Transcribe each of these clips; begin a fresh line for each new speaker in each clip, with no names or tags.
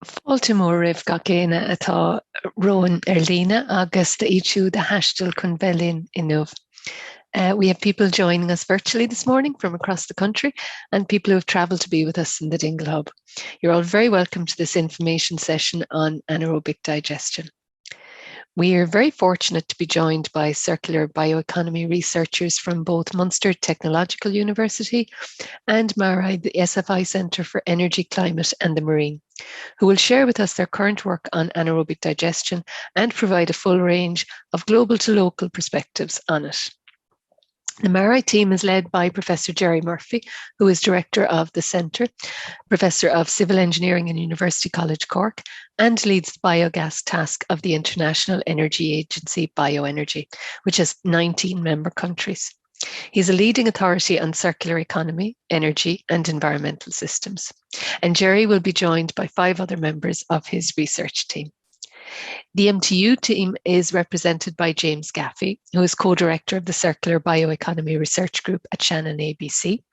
Fáilte raibh ga céine atá roin líne agus de iad de haistil chun bhelín inmh. We have people joining us virtually this morning from across the country and people who have travelled to be with us in the Dingle Hub. You're all very welcome to this information session on anaerobic digestion. We are very fortunate to be joined by circular bioeconomy researchers from both Munster Technological University and MARI, the SFI Centre for Energy, Climate and the Marine, who will share with us their current work on anaerobic digestion and provide a full range of global to local perspectives on it. The MARI team is led by Professor Jerry Murphy, who is Director of the Centre, Professor of Civil Engineering in University College Cork, and leads the biogas task of the International Energy Agency Bioenergy, which has 19 member countries. He's a leading authority on circular economy, energy, and environmental systems. And Jerry will be joined by 5 other members of his research team. The MTU team is represented by James Gaffey, who is co-director of the Circular Bioeconomy Research Group at Shannon ABC.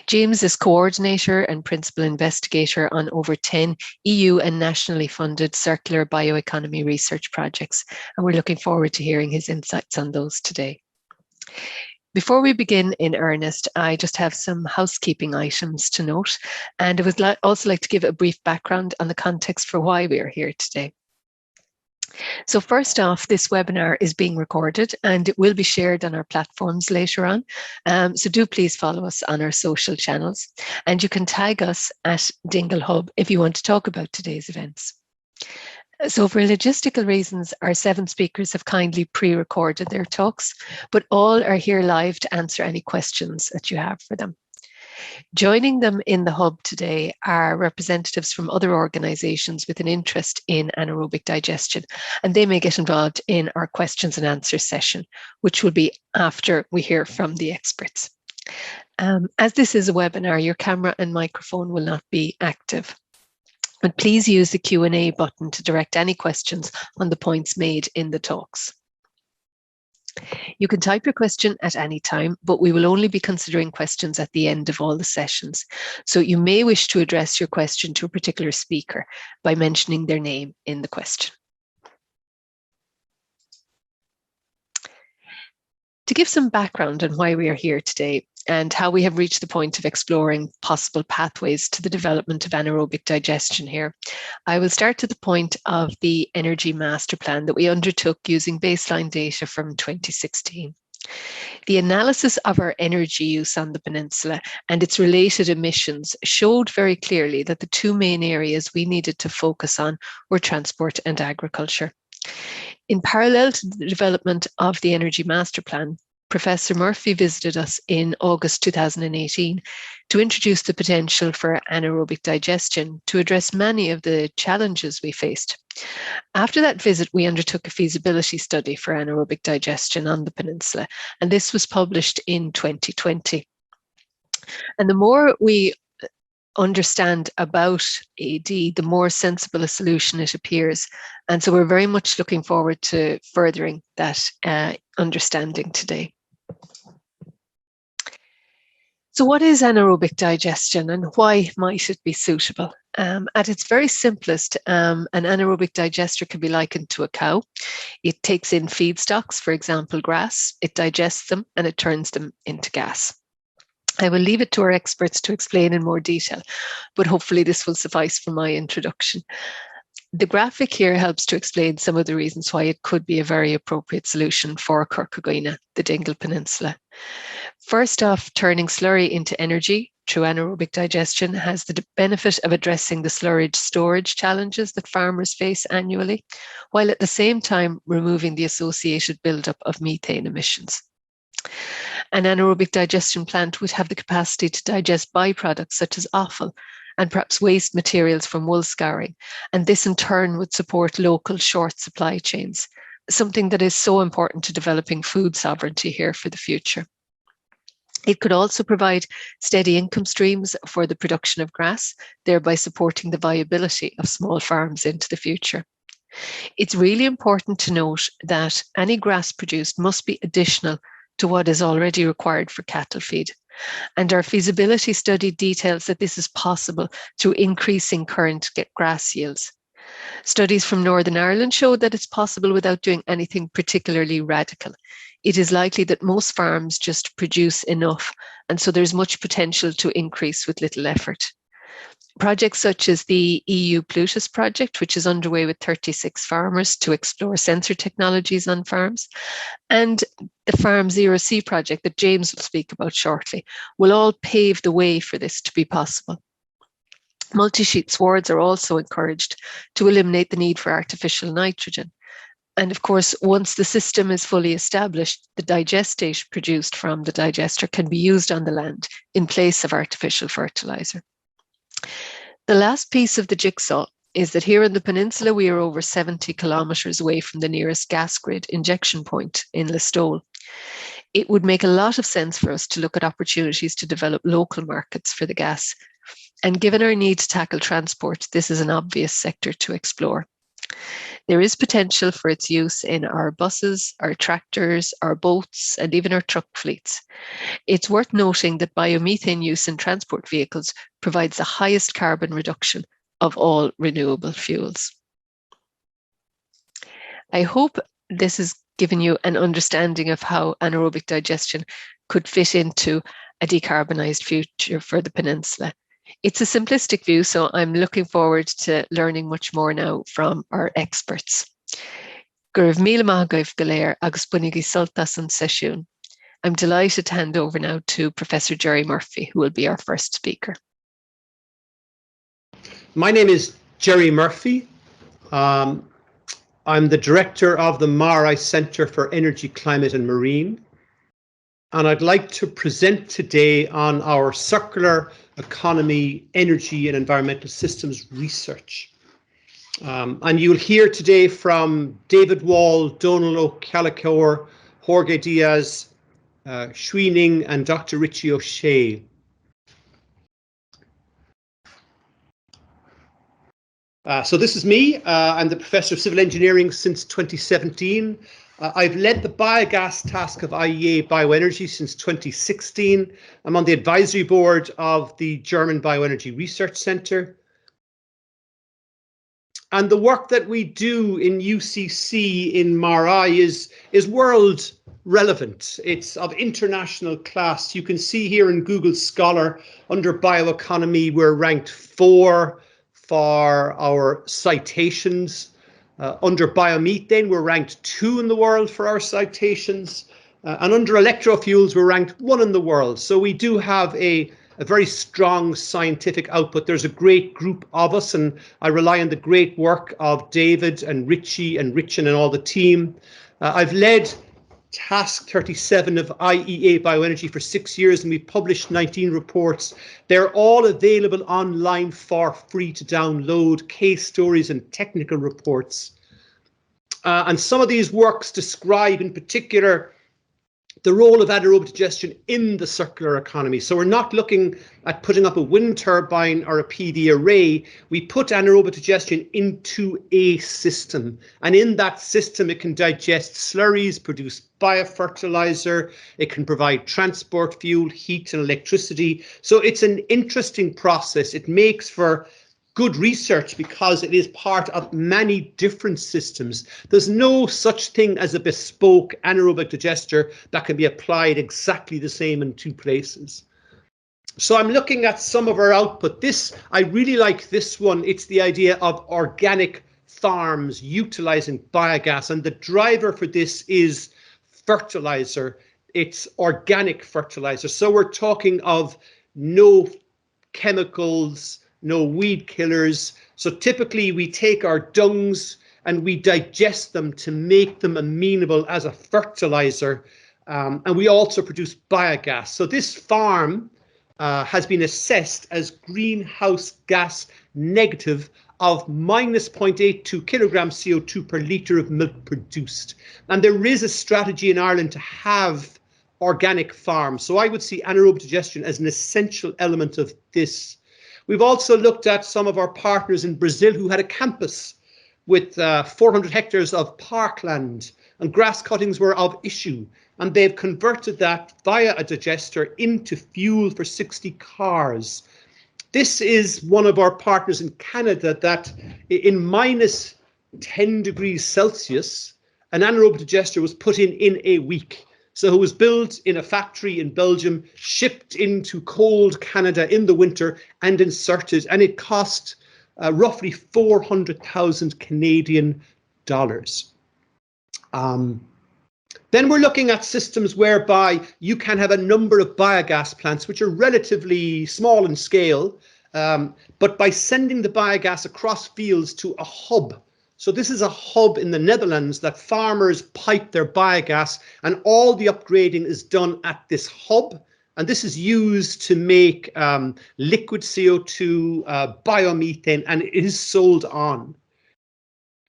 James is coordinator and principal investigator on over 10 EU and nationally funded circular bioeconomy research projects, and we're looking forward to hearing his insights on those today. Before we begin in earnest, I just have some housekeeping items to note, and I would also like to give a brief background on the context for why we are here today. So first off, this webinar is being recorded and it will be shared on our platforms later on. So do please follow us on our social channels, and you can tag us at Dingle Hub if you want to talk about today's events. So for logistical reasons, our 7 speakers have kindly pre-recorded their talks, but all are here live to answer any questions that you have for them. Joining them in the hub today are representatives from other organisations with an interest in anaerobic digestion, and they may get involved in our questions and answers session, which will be after we hear from the experts. As this is a webinar, your camera and microphone will not be active. And please use the Q&A button to direct any questions on the points made in the talks. You can type your question at any time, but we will only be considering questions at the end of all the sessions. So you may wish to address your question to a particular speaker by mentioning their name in the question. To give some background on why we are here today and how we have reached the point of exploring possible pathways to the development of anaerobic digestion here, I will start at the point of the Energy Master Plan that we undertook using baseline data from 2016. The analysis of our energy use on the peninsula and its related emissions showed very clearly that the 2 main areas we needed to focus on were transport and agriculture. In parallel to the development of the Energy Master Plan, Professor Murphy visited us in August 2018 to introduce the potential for anaerobic digestion to address many of the challenges we faced. After that visit, we undertook a feasibility study for anaerobic digestion on the peninsula, and this was published in 2020. And the more we understand about AD, the more sensible a solution it appears. And so we're very much looking forward to furthering that understanding today. So what is anaerobic digestion and why might it be suitable? At its very simplest, an anaerobic digester can be likened to a cow. It takes in feedstocks, for example, grass, it digests them and it turns them into gas. I will leave it to our experts to explain in more detail, but hopefully this will suffice for my introduction. The graphic here helps to explain some of the reasons why it could be a very appropriate solution for Kirkaghoina, the Dingle Peninsula. First off, turning slurry into energy through anaerobic digestion has the benefit of addressing the slurry storage challenges that farmers face annually, while at the same time removing the associated buildup of methane emissions. An anaerobic digestion plant would have the capacity to digest byproducts such as offal and perhaps waste materials from wool scouring, and this in turn would support local short supply chains, something that is so important to developing food sovereignty here for the future. It could also provide steady income streams for the production of grass, thereby supporting the viability of small farms into the future. It's really important to note that any grass produced must be additional to what is already required for cattle feed. And our feasibility study details that this is possible through increasing current grass yields. Studies from Northern Ireland show that it's possible without doing anything particularly radical. It is likely that most farms just produce enough, and so there's much potential to increase with little effort. Projects such as the EU Plutus project, which is underway with 36 farmers to explore sensor technologies on farms, and the Farm Zero C project that James will speak about shortly, will all pave the way for this to be possible. Multi-sheet swards are also encouraged to eliminate the need for artificial nitrogen. And of course, once the system is fully established, the digestate produced from the digester can be used on the land in place of artificial fertilizer. The last piece of the jigsaw is that here in the peninsula, we are over 70 kilometres away from the nearest gas grid injection point in Listowel. It would make a lot of sense for us to look at opportunities to develop local markets for the gas. And given our need to tackle transport, this is an obvious sector to explore. There is potential for its use in our buses, our tractors, our boats, and even our truck fleets. It's worth noting that biomethane use in transport vehicles provides the highest carbon reduction of all renewable fuels. I hope this has given you an understanding of how anaerobic digestion could fit into a decarbonised future for the peninsula. It's a simplistic view, so I'm looking forward to learning much more now from our experts. Gur raibh míle maith agaibh go léir agus bunaigh soltas an sesiún. I'm delighted to hand over now to Professor Jerry Murphy, who will be our first speaker.
My name is Jerry Murphy. I'm the director of the MARI Centre for Energy, Climate and Marine. And I'd like to present today on our circular economy, energy and environmental systems research. And you'll hear today from David Wall, Donal O'Callagher, Jorge Diaz, Shui Ning and Dr. Richie O'Shea. So this is me. I'm the Professor of Civil Engineering since 2017. I've led the biogas task of IEA Bioenergy since 2016. I'm on the advisory board of the German Bioenergy Research Centre. And the work that we do in UCC in MARI is world relevant. It's of international class. You can see here in Google Scholar under bioeconomy, we're ranked 4 for our citations. Under biomethane, we're ranked 2 in the world for our citations. And under electrofuels, we're ranked 1 in the world. So we do have a very strong scientific output. There's a great group of us, and I rely on the great work of David and Richie and Richin and all the team. I've led Task 37 of IEA Bioenergy for 6 years, and we published 19 reports. They're all available online for free to download, case stories and technical reports. And some of these works describe in particular the role of anaerobic digestion in the circular economy. So we're not looking at putting up a wind turbine or a PV array. We put anaerobic digestion into a system. And in that system, it can digest slurries, produce biofertilizer. It can provide transport fuel, heat and electricity. So it's an interesting process. It makes for good research because it is part of many different systems. There's no such thing as a bespoke anaerobic digester that can be applied exactly the same in 2 places. So I'm looking at some of our output. I really like this one. It's the idea of organic farms utilizing biogas, and the driver for this is fertilizer. It's organic fertilizer. So we're talking of no chemicals, no weed killers. So typically we take our dungs and we digest them to make them amenable as a fertilizer. And we also produce biogas. So this farm has been assessed as greenhouse gas negative of minus 0.82 kilograms CO2 per litre of milk produced. And there is a strategy in Ireland to have organic farms. So I would see anaerobic digestion as an essential element of this. We've also looked at some of our partners in Brazil who had a campus with 400 hectares of parkland, and grass cuttings were of issue. and they've converted that via a digester into fuel for 60 cars. This is one of our partners in Canada that in minus 10 degrees Celsius, an anaerobic digester was put in a week. So it was built in a factory in Belgium, shipped into cold Canada in the winter and inserted, and it cost roughly 400,000 Canadian dollars. Then we're looking at systems whereby you can have a number of biogas plants which are relatively small in scale, but by sending the biogas across fields to a hub. So this is a hub in the Netherlands that farmers pipe their biogas, and all the upgrading is done at this hub. And this is used to make liquid CO2, biomethane, and it is sold on.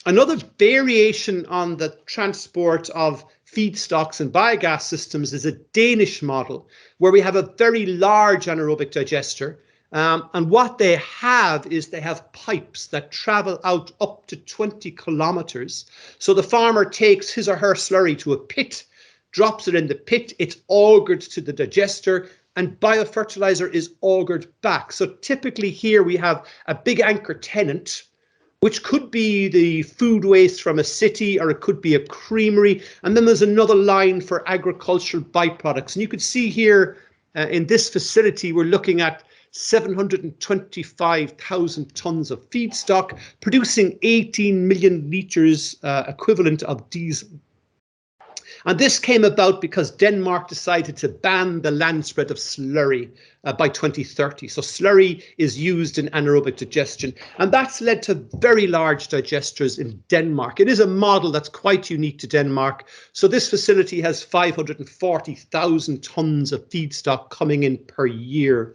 Another variation on the transport of feedstocks and biogas systems is a Danish model, where we have a very large anaerobic digester. And what they have is they have pipes that travel out up to 20 kilometers. So the farmer takes his or her slurry to a pit, drops it in the pit, it's augured to the digester, and biofertilizer is augured back. So typically here we have a big anchor tenant, which could be the food waste from a city, or it could be a creamery. And then there's another line for agricultural byproducts. And you can see here in this facility, we're looking at 725,000 tons of feedstock, producing 18 million litres equivalent of diesel. And this came about because Denmark decided to ban the land spread of slurry by 2030. So slurry is used in anaerobic digestion, and that's led to very large digesters in Denmark. It is a model that's quite unique to Denmark. So this facility has 540,000 tons of feedstock coming in per year.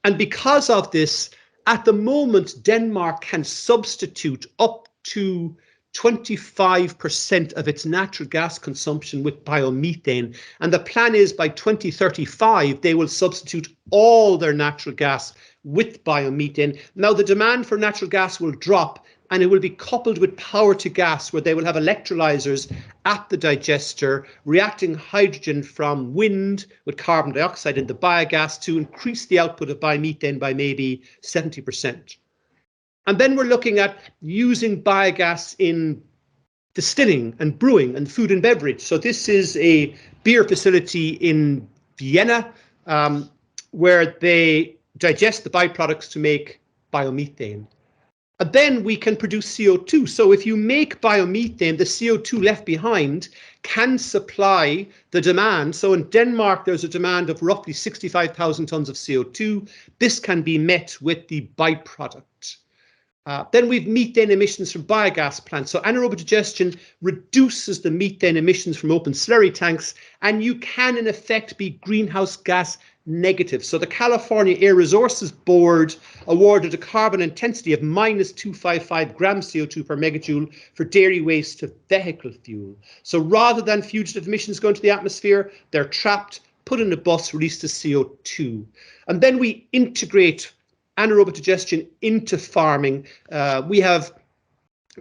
And because of this, at the moment, Denmark can substitute up to 25% of its natural gas consumption with biomethane. And the plan is by 2035, they will substitute all their natural gas with biomethane. Now, the demand for natural gas will drop, and it will be coupled with power to gas, where they will have electrolyzers at the digester, reacting hydrogen from wind with carbon dioxide in the biogas to increase the output of biomethane by maybe 70%. And then we're looking at using biogas in distilling and brewing and food and beverage. So this is a beer facility in Vienna, where they digest the byproducts to make biomethane. And then we can produce CO2. So if you make biomethane, the CO2 left behind can supply the demand. So in Denmark, there's a demand of roughly 65,000 tons of CO2. This can be met with the byproduct. Then we've methane emissions from biogas plants. So anaerobic digestion reduces the methane emissions from open slurry tanks, and you can in effect be greenhouse gas negative. So the California Air Resources Board awarded a carbon intensity of minus 255 grams CO2 per megajoule for dairy waste to vehicle fuel. So rather than fugitive emissions going to the atmosphere, they're trapped, put in a bus, released as CO2. And then we integrate anaerobic digestion into farming. We have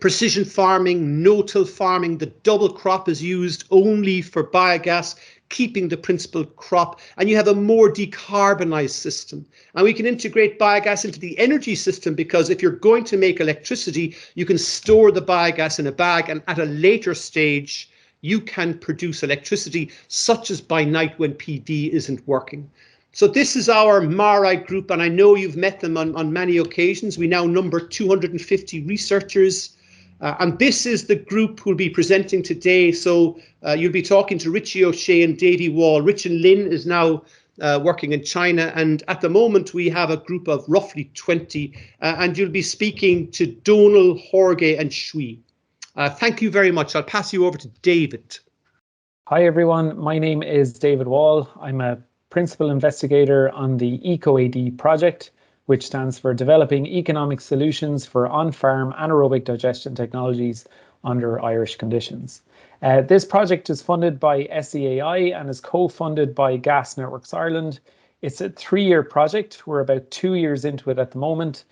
precision farming, no-till farming. The double crop is used only for biogas, keeping the principal crop, and you have a more decarbonized system. And we can integrate biogas into the energy system, because if you're going to make electricity, you can store the biogas in a bag, and at a later stage, you can produce electricity, such as by night when PD isn't working. So this is our MARI group, and I know you've met them on many occasions. We now number 250 researchers, and this is the group who'll be presenting today. So you'll be talking to Richie O'Shea and Davy Wall. Rich and Lynn is now working in China, and at the moment we have a group of roughly 20, and you'll be speaking to Donal, Jorge and Shui. Thank you very much. I'll pass you over to David.
Hi everyone, my name is David Wall. I'm a principal investigator on the EcoAD project, which stands for Developing Economic Solutions for On-Farm Anaerobic Digestion Technologies under Irish Conditions. This project is funded by SEAI and is co-funded by Gas Networks Ireland. It's a 3-year project. We're about 2 years into it at the moment.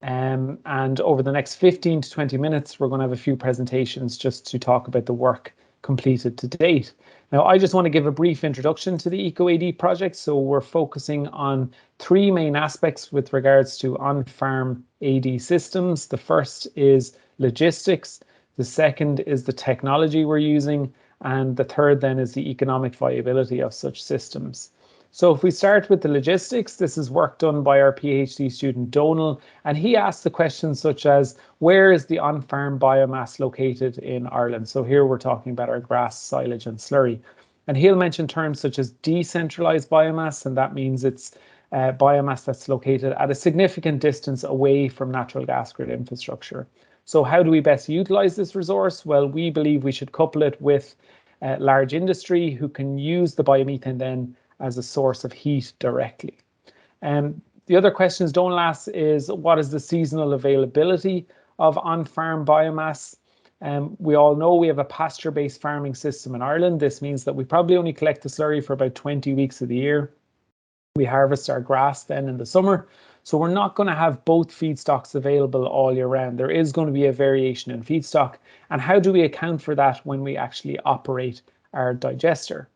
And over the next 15 to 20 minutes, we're going to have a few presentations just to talk about the work completed to date. Now, I just want to give a brief introduction to the EcoAD project. So we're focusing on three main aspects with regards to on-farm AD systems. The first is logistics. The second is the technology we're using. And the third then is the economic viability of such systems. So if we start with the logistics, this is work done by our PhD student Donal, and he asked the questions such as, where is the on-farm biomass located in Ireland? So here we're talking about our grass, silage and slurry. And he'll mention terms such as decentralized biomass, and that means it's biomass that's located at a significant distance away from natural gas grid infrastructure. So how do we best utilize this resource? Well, we believe we should couple it with large industry who can use the biomethane then as a source of heat directly. The other questions Donal asks is, what is the seasonal availability of on-farm biomass? We all know we have a pasture-based farming system in Ireland. This means that we probably only collect the slurry for about 20 weeks of the year. We harvest our grass then in the summer. So we're not going to have both feedstocks available all year round. There is going to be a variation in feedstock. And how do we account for that when we actually operate our digester?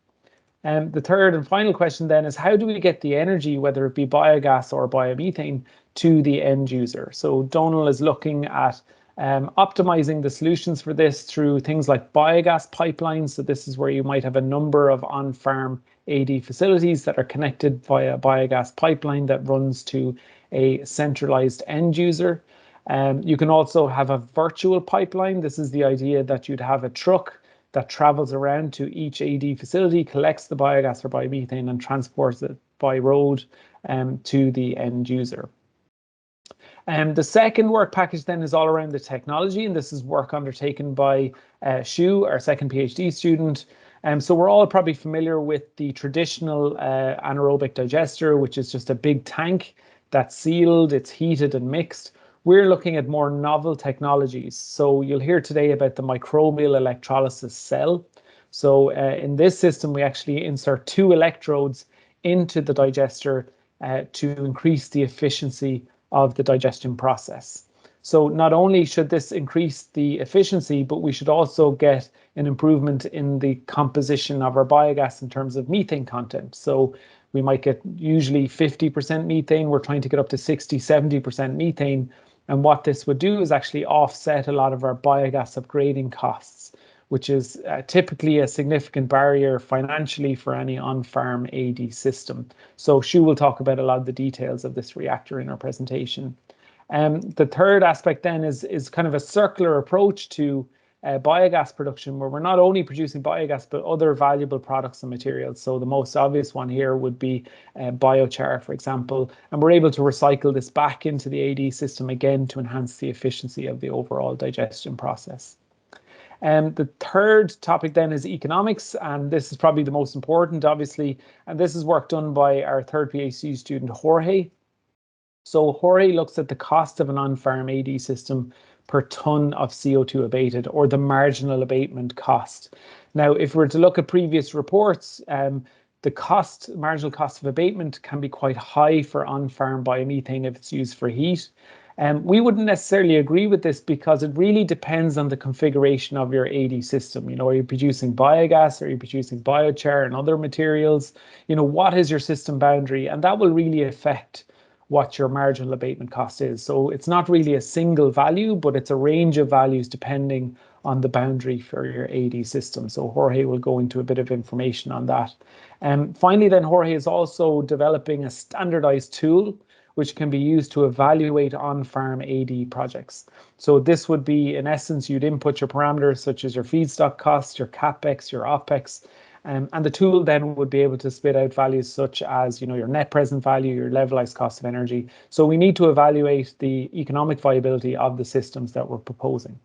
The third and final question then is, how do we get the energy, whether it be biogas or biomethane, to the end user? So Donal is looking at optimizing the solutions for this through things like biogas pipelines. So this is where you might have a number of on-farm AD facilities that are connected via a biogas pipeline that runs to a centralized end user. You can also have a virtual pipeline. This is the idea that you'd have a truck that travels around to each AD facility, collects the biogas or biomethane and transports it by road to the end user. The second work package then is all around the technology, and this is work undertaken by Shu, our second PhD student. So we're all probably familiar with the traditional anaerobic digester, which is just a big tank that's sealed, it's heated and mixed. We're looking at more novel technologies. So you'll hear today about the microbial electrolysis cell. So in this system, we actually insert 2 electrodes into the digester to increase the efficiency of the digestion process. So not only should this increase the efficiency, but we should also get an improvement in the composition of our biogas in terms of methane content. So we might get usually 50% methane. We're trying to get up to 60, 70% methane. And what this would do is actually offset a lot of our biogas upgrading costs, which is typically a significant barrier financially for any on-farm AD system. So Shu will talk about a lot of the details of this reactor in our presentation. The third aspect then is kind of a circular approach to biogas production, where we're not only producing biogas, but other valuable products and materials. So the most obvious one here would be biochar, for example, and we're able to recycle this back into the AD system again to enhance the efficiency of the overall digestion process. The third topic then is economics, and this is probably the most important, obviously, and this is work done by our third PhD student, Jorge. So Jorge looks at the cost of an on-farm AD system per ton of CO2 abated, or the marginal abatement cost. Now, if we're to look at previous reports, the marginal cost of abatement can be quite high for on-farm biomethane if it's used for heat. We wouldn't necessarily agree with this because it really depends on the configuration of your AD system. You know, are you producing biogas? Are you producing biochar and other materials? You know, what is your system boundary? And that will really affect what your marginal abatement cost is. So it's not really a single value, but it's a range of values depending on the boundary for your AD system. So Jorge will go into a bit of information on that. Finally, then Jorge is also developing a standardized tool which can be used to evaluate on-farm AD projects. So this would be, in essence, you'd input your parameters such as your feedstock costs, your CapEx, your OpEx, and the tool then would be able to spit out values such as, you know, your net present value, your levelized cost of energy. So we need to evaluate the economic viability of the systems that we're proposing.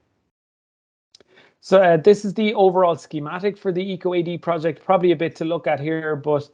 So this is the overall schematic for the EcoAD project. Probably a bit to look at here, but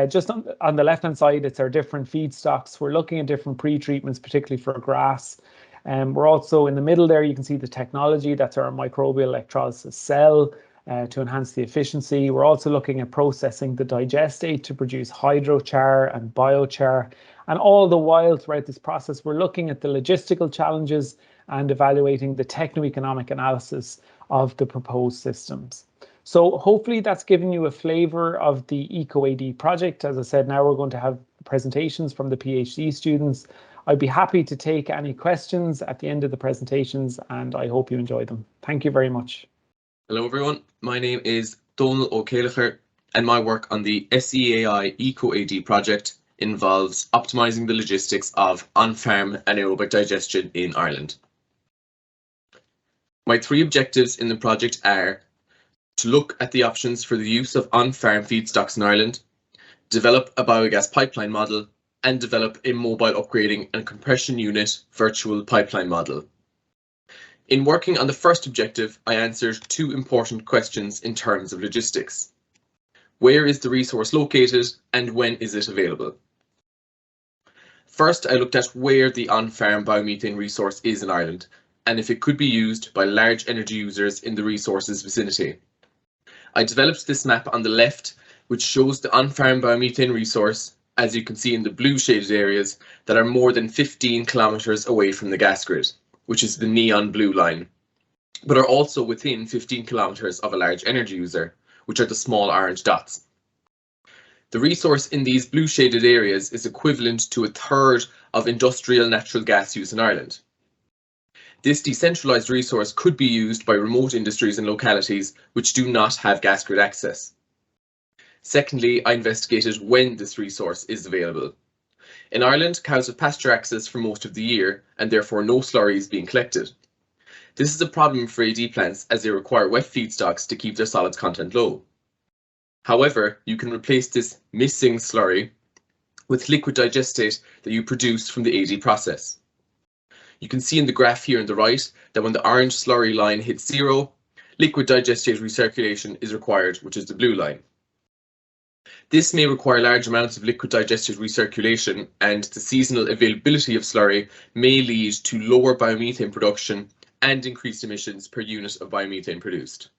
just on the left-hand side, it's our different feedstocks. We're looking at different pre-treatments, particularly for grass. We're also in the middle there, you can see the technology. That's our microbial electrolysis cell to enhance the efficiency. We're also looking at processing the digestate to produce hydrochar and biochar. And all the while throughout this process, we're looking at the logistical challenges and evaluating the techno-economic analysis of the proposed systems. So hopefully that's given you a flavour of the EcoAD project. As I said, now we're going to have presentations from the PhD students. I'd be happy to take any questions at the end of the presentations, and I hope you enjoy them. Thank you very much.
Hello everyone, my name is Donal O'Callagher, and my work on the SEAI EcoAD project involves optimising the logistics of on-farm anaerobic digestion in Ireland. My three objectives in the project are to look at the options for the use of on-farm feedstocks in Ireland, develop a biogas pipeline model, and develop a mobile upgrading and compression unit virtual pipeline model. In working on the first objective, I answered two important questions in terms of logistics. Where is the resource located and when is it available? First, I looked at where the on-farm biomethane resource is in Ireland and if it could be used by large energy users in the resource's vicinity. I developed this map on the left, which shows the on-farm biomethane resource, as you can see in the blue shaded areas that are more than 15 kilometres away from the gas grid, which is the neon blue line, but are also within 15 kilometres of a large energy user, which are the small orange dots. The resource in these blue shaded areas is equivalent to a third of industrial natural gas use in Ireland. This decentralised resource could be used by remote industries and localities which do not have gas grid access. Secondly, I investigated when this resource is available. In Ireland, cows have pasture access for most of the year and therefore no slurry is being collected. This is a problem for AD plants as they require wet feedstocks to keep their solids content low. However, you can replace this missing slurry with liquid digestate that you produce from the AD process. You can see in the graph here on the right that when the orange slurry line hits zero, liquid digestate recirculation is required, which is the blue line. This may require large amounts of liquid digestate recirculation, and the seasonal availability of slurry may lead to lower biomethane production and increased emissions per unit of biomethane produced.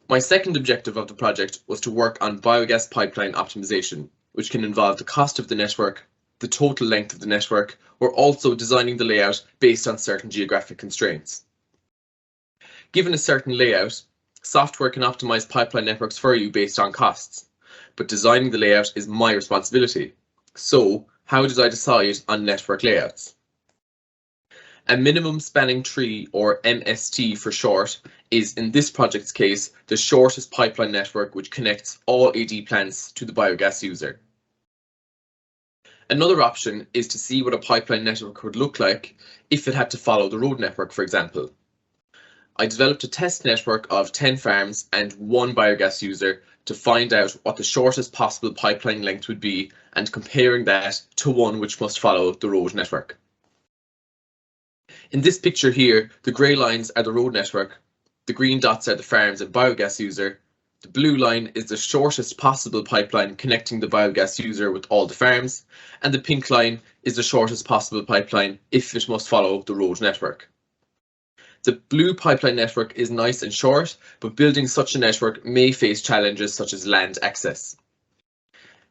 My second objective of the project was to work on biogas pipeline optimization, which can involve the cost of the network, the total length of the network, or also designing the layout based on certain geographic constraints. Given a certain layout, software can optimize pipeline networks for you based on costs, but designing the layout is my responsibility. So, how did I decide on network layouts? A minimum spanning tree, or MST for short, is in this project's case the shortest pipeline network which connects all AD plants to the biogas user. Another option is to see what a pipeline network would look like if it had to follow the road network, for example. I developed a test network of 10 farms and one biogas user to find out what the shortest possible pipeline length would be and comparing that to one which must follow the road network. In this picture here, the grey lines are the road network, the green dots are the farms and biogas user, the blue line is the shortest possible pipeline connecting the biogas user with all the farms, and the pink line is the shortest possible pipeline if it must follow the road network. The blue pipeline network is nice and short, but building such a network may face challenges such as land access.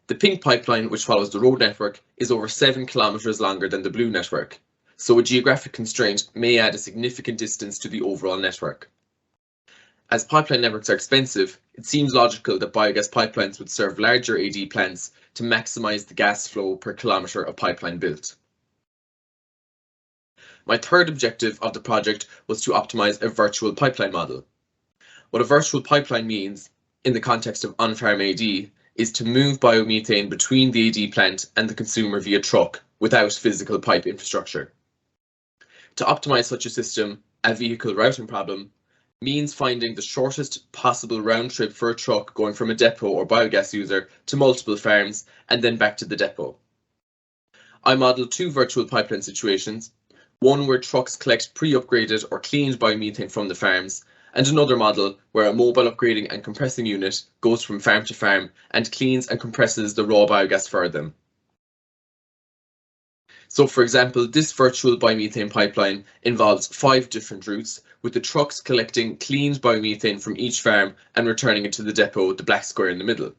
The pink pipeline, which follows the road network, is over 7 kilometres longer than the blue network, so a geographic constraint may add a significant distance to the overall network. As pipeline networks are expensive, it seems logical that biogas pipelines would serve larger AD plants to maximise the gas flow per kilometre of pipeline built. My third objective of the project was to optimise a virtual pipeline model. What a virtual pipeline means, in the context of on-farm AD, is to move biomethane between the AD plant and the consumer via truck without physical pipe infrastructure. To optimise such a system, a vehicle routing problem, means finding the shortest possible round trip for a truck going from a depot or biogas user to multiple farms and then back to the depot. I modelled two virtual pipeline situations, one where trucks collect pre-upgraded or cleaned biomethane from the farms, and another model where a mobile upgrading and compressing unit goes from farm to farm and cleans and compresses the raw biogas for them. So for example, this virtual biomethane pipeline involves 5 different routes, with the trucks collecting cleaned biomethane from each farm and returning it to the depot, the black square in the middle.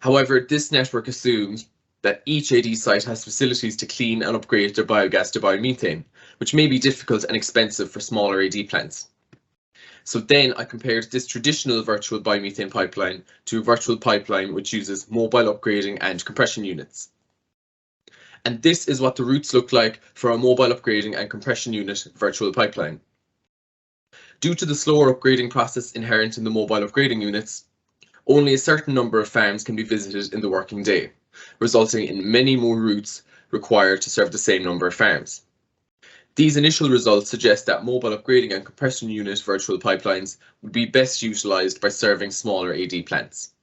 However, this network assumes that each AD site has facilities to clean and upgrade their biogas to biomethane, which may be difficult and expensive for smaller AD plants. So then I compared this traditional virtual biomethane pipeline to a virtual pipeline which uses mobile upgrading and compression units. And this is what the routes look like for a mobile upgrading and compression unit virtual pipeline. Due to the slower upgrading process inherent in the mobile upgrading units, only a certain number of farms can be visited in the working day, resulting in many more routes required to serve the same number of farms. These initial results suggest that mobile upgrading and compression unit virtual pipelines would be best utilised by serving smaller AD plants.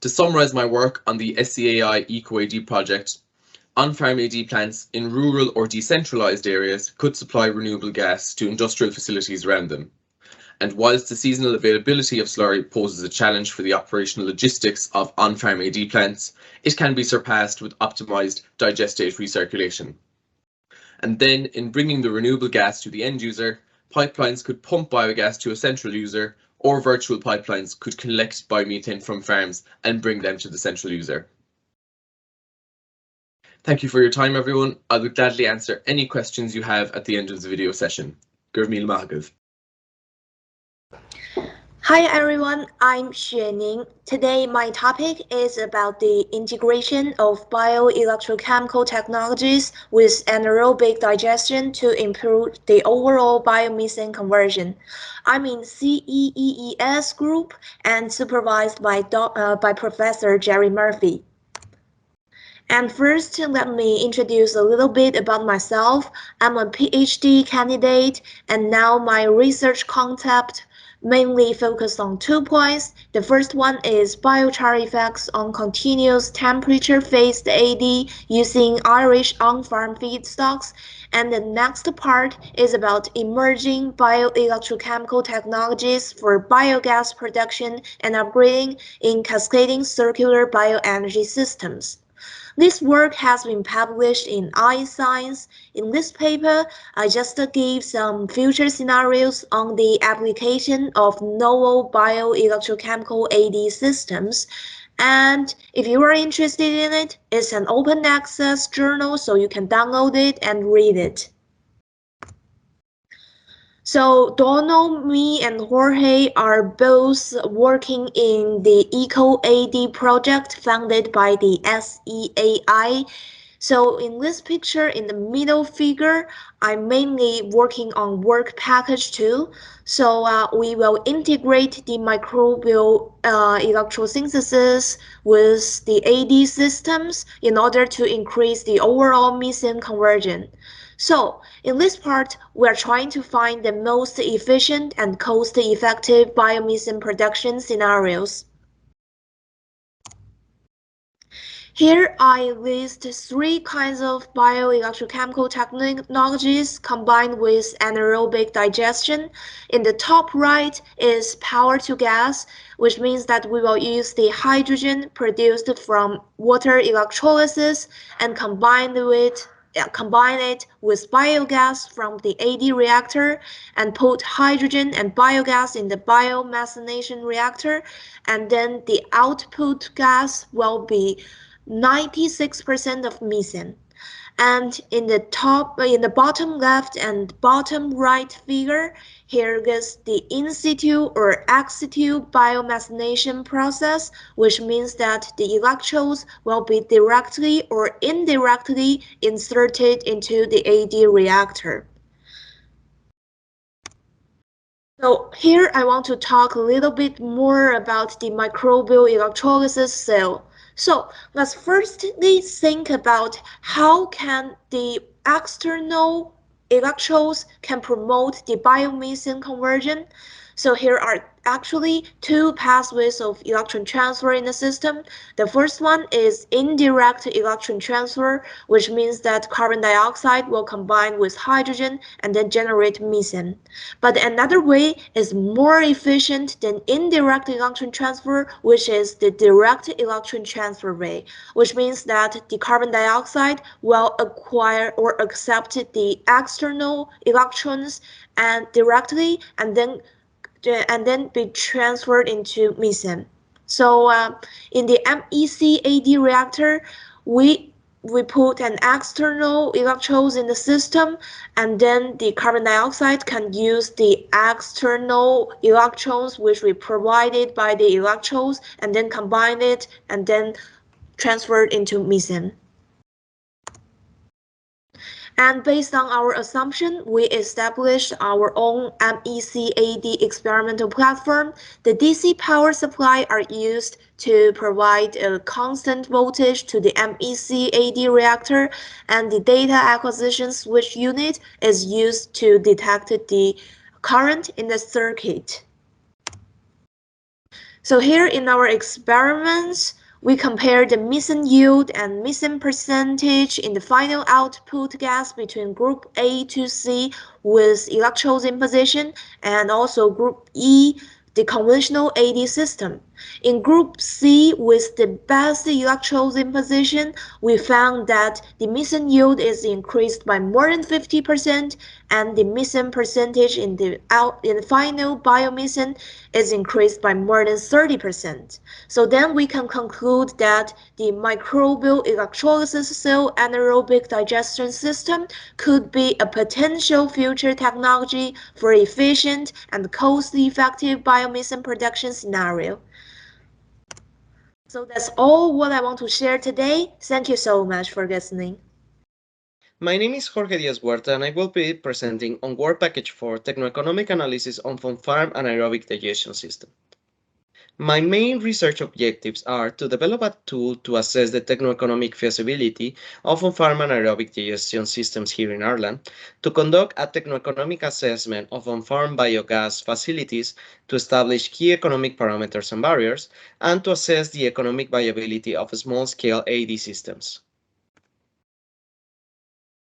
To summarise my work on the SCAI EcoAD project, on-farm AD plants in rural or decentralised areas could supply renewable gas to industrial facilities around them. And whilst the seasonal availability of slurry poses a challenge for the operational logistics of on-farm AD plants, it can be surpassed with optimised digestate recirculation. And then, in bringing the renewable gas to the end user, pipelines could pump biogas to a central user, or virtual pipelines could collect biomethane from farms and bring them to the central user. Thank you for your time, everyone. I would gladly answer any questions you have at the end of the video session. Gurmil Mahagav.
Hi everyone, I'm Xuening. Today my topic is about the integration of bioelectrochemical technologies with anaerobic digestion to improve the overall biomethane conversion. I'm in CEEES group and supervised by Professor Jerry Murphy. And first, let me introduce a little bit about myself. I'm a PhD candidate, and now my research concept mainly focused on 2 points. The first one is biochar effects on continuous temperature-phased AD using Irish on-farm feedstocks. And the next part is about emerging bioelectrochemical technologies for biogas production and upgrading in cascading circular bioenergy systems. This work has been published in iScience. In this paper, I just gave some future scenarios on the application of novel bioelectrochemical AD systems. And if you are interested in it, it's an open access journal, so you can download it and read it. So Donald, me, and Jorge are both working in the EcoAD project funded by the SEAI. So in this picture, in the middle figure, I'm mainly working on work package 2. So we will integrate the microbial electrosynthesis with the AD systems in order to increase the overall methane conversion. So in this part, we are trying to find the most efficient and cost-effective biomethane production scenarios. Here I list 3 kinds of bioelectrochemical technologies combined with anaerobic digestion. In the top right is power to gas, which means that we will use the hydrogen produced from water electrolysis and combine it with biogas from the AD reactor and put hydrogen and biogas in the biomethanation reactor, and then the output gas will be 96% of methane. And in the bottom left and bottom right figure, here is the in situ or ex situ biomethanation process, which means that the electrodes will be directly or indirectly inserted into the AD reactor. So here I want to talk a little bit more about the microbial electrolysis cell. So let's firstly think about how can the external electrodes can promote the biomethane conversion. So here are actually 2 pathways of electron transfer in the system. The first one is indirect electron transfer, which means that carbon dioxide will combine with hydrogen and then generate methane. But another way is more efficient than indirect electron transfer, which is the direct electron transfer way, which means that the carbon dioxide will acquire or accept the external electrons and directly and then be transferred into methane. So in the MECAD reactor, we we put an external electrodes in the system, and then the carbon dioxide can use the external electrons which we provided by the electrodes, and then combine it and then transfer it into methane. And based on our assumption, we established our own MECAD experimental platform. The DC power supply are used to provide a constant voltage to the MECAD reactor, and the data acquisition switch unit is used to detect the current in the circuit. So here in our experiments, we compare the methane yield and methane percentage in the final output gas between group A to C with electrodes in position, and also group E, the conventional AD system. In group C with the best electrodes in position, we found that the methane yield is increased by more than 50%, and the methane percentage in the final biomethane is increased by more than 30%. So then we can conclude that the microbial electrolysis cell anaerobic digestion system could be a potential future technology for efficient and cost-effective biomethane production scenario. So that's all what I want to share today. Thank you so much for listening.
My name is Jorge Diaz Huerta, and I will be presenting on Work Package 4 Technoeconomic Analysis on On-Farm Anaerobic Digestion System. My main research objectives are to develop a tool to assess the technoeconomic feasibility of on-farm anaerobic digestion systems here in Ireland, to conduct a technoeconomic assessment of on-farm biogas facilities to establish key economic parameters and barriers, and to assess the economic viability of small-scale AD systems.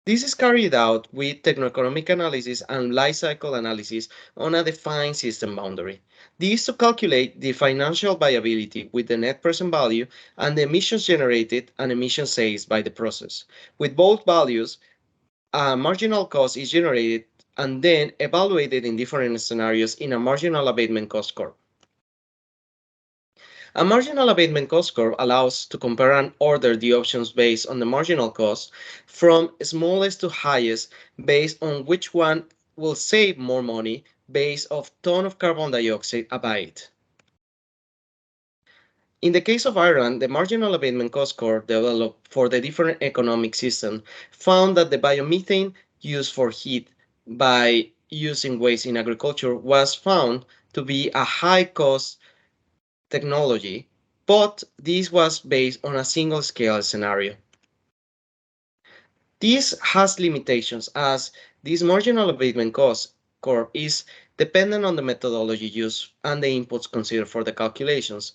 This is carried out with technoeconomic analysis and life cycle analysis on a defined system boundary. This is to calculate the financial viability with the net present value and the emissions generated and emissions saved by the process. With both values, a marginal cost is generated and then evaluated in different scenarios in a marginal abatement cost curve. A marginal abatement cost curve allows to compare and order the options based on the marginal cost from smallest to highest based on which one will save more money based on ton of carbon dioxide abated. In the case of Ireland, the marginal abatement cost curve developed for the different economic systems found that the biomethane used for heat by using waste in agriculture was found to be a high cost technology, but this was based on a single scale scenario. This has limitations as this marginal abatement cost curve is dependent on the methodology used and the inputs considered for the calculations.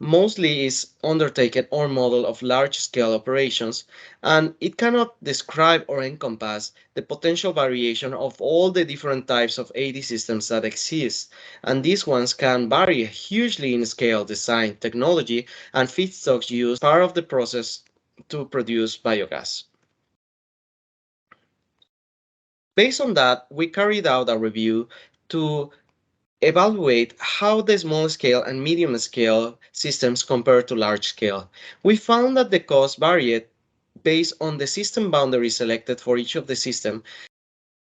Mostly is undertaken on model of large-scale operations, and it cannot describe or encompass the potential variation of all the different types of AD systems that exist, and these ones can vary hugely in scale, design, technology, and feedstocks used part of the process to produce biogas. Based on that, we carried out a review to evaluate how the small scale and medium scale systems compare to large scale. We found that the cost varied based on the system boundary selected for each of the system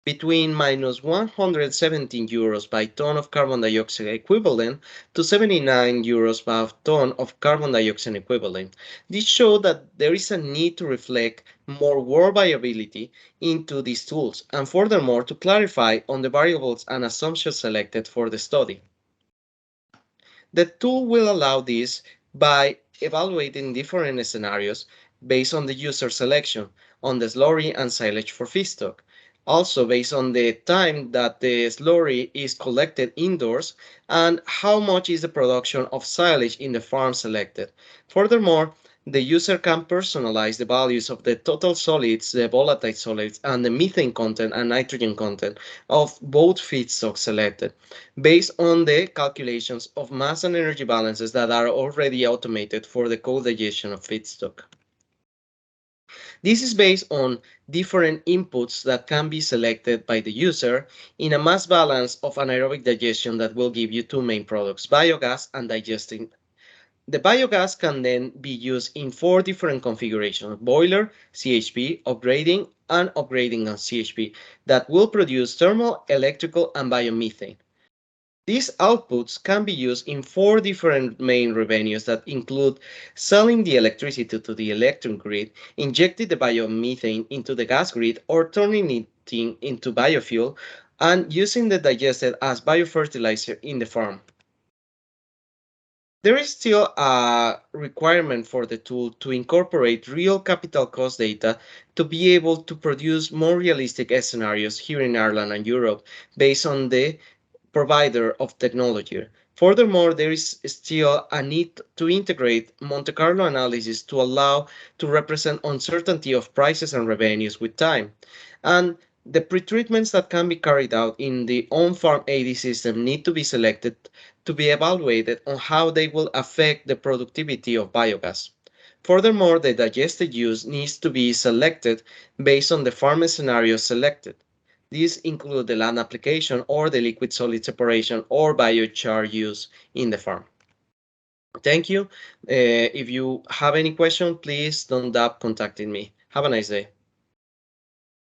between minus 117 euros by ton of carbon dioxide equivalent to 79 euros per ton of carbon dioxide equivalent. This showed that there is a need to reflect more work viability into these tools, and furthermore to clarify on the variables and assumptions selected for the study. The tool will allow this by evaluating different scenarios based on the user selection, on the slurry and silage for feedstock. Also based on the time that the slurry is collected indoors and how much is the production of silage in the farm selected. Furthermore, the user can personalize the values of the total solids, the volatile solids, and the methane content and nitrogen content of both feedstocks selected, based on the calculations of mass and energy balances that are already automated for the co-digestion of feedstock. This is based on different inputs that can be selected by the user in a mass balance of anaerobic digestion that will give you two main products, biogas and digesting The biogas can then be used in 4 different configurations: boiler, CHP, upgrading, and upgrading on CHP, that will produce thermal, electrical, and biomethane. These outputs can be used in 4 different main revenues that include selling the electricity to the electric grid, injecting the biomethane into the gas grid, or turning it into biofuel, and using the digested as biofertilizer in the farm. There is still a requirement for the tool to incorporate real capital cost data to be able to produce more realistic scenarios here in Ireland and Europe based on the provider of technology. Furthermore, there is still a need to integrate Monte Carlo analysis to allow to represent uncertainty of prices and revenues with time. And the pretreatments that can be carried out in the on-farm AD system need to be selected to be evaluated on how they will affect the productivity of biogas. Furthermore, the digested use needs to be selected based on the farm scenario selected. These include the land application or the liquid solid separation or biochar use in the farm. Thank you. If you have any question, please don't doubt contacting me. Have a nice day.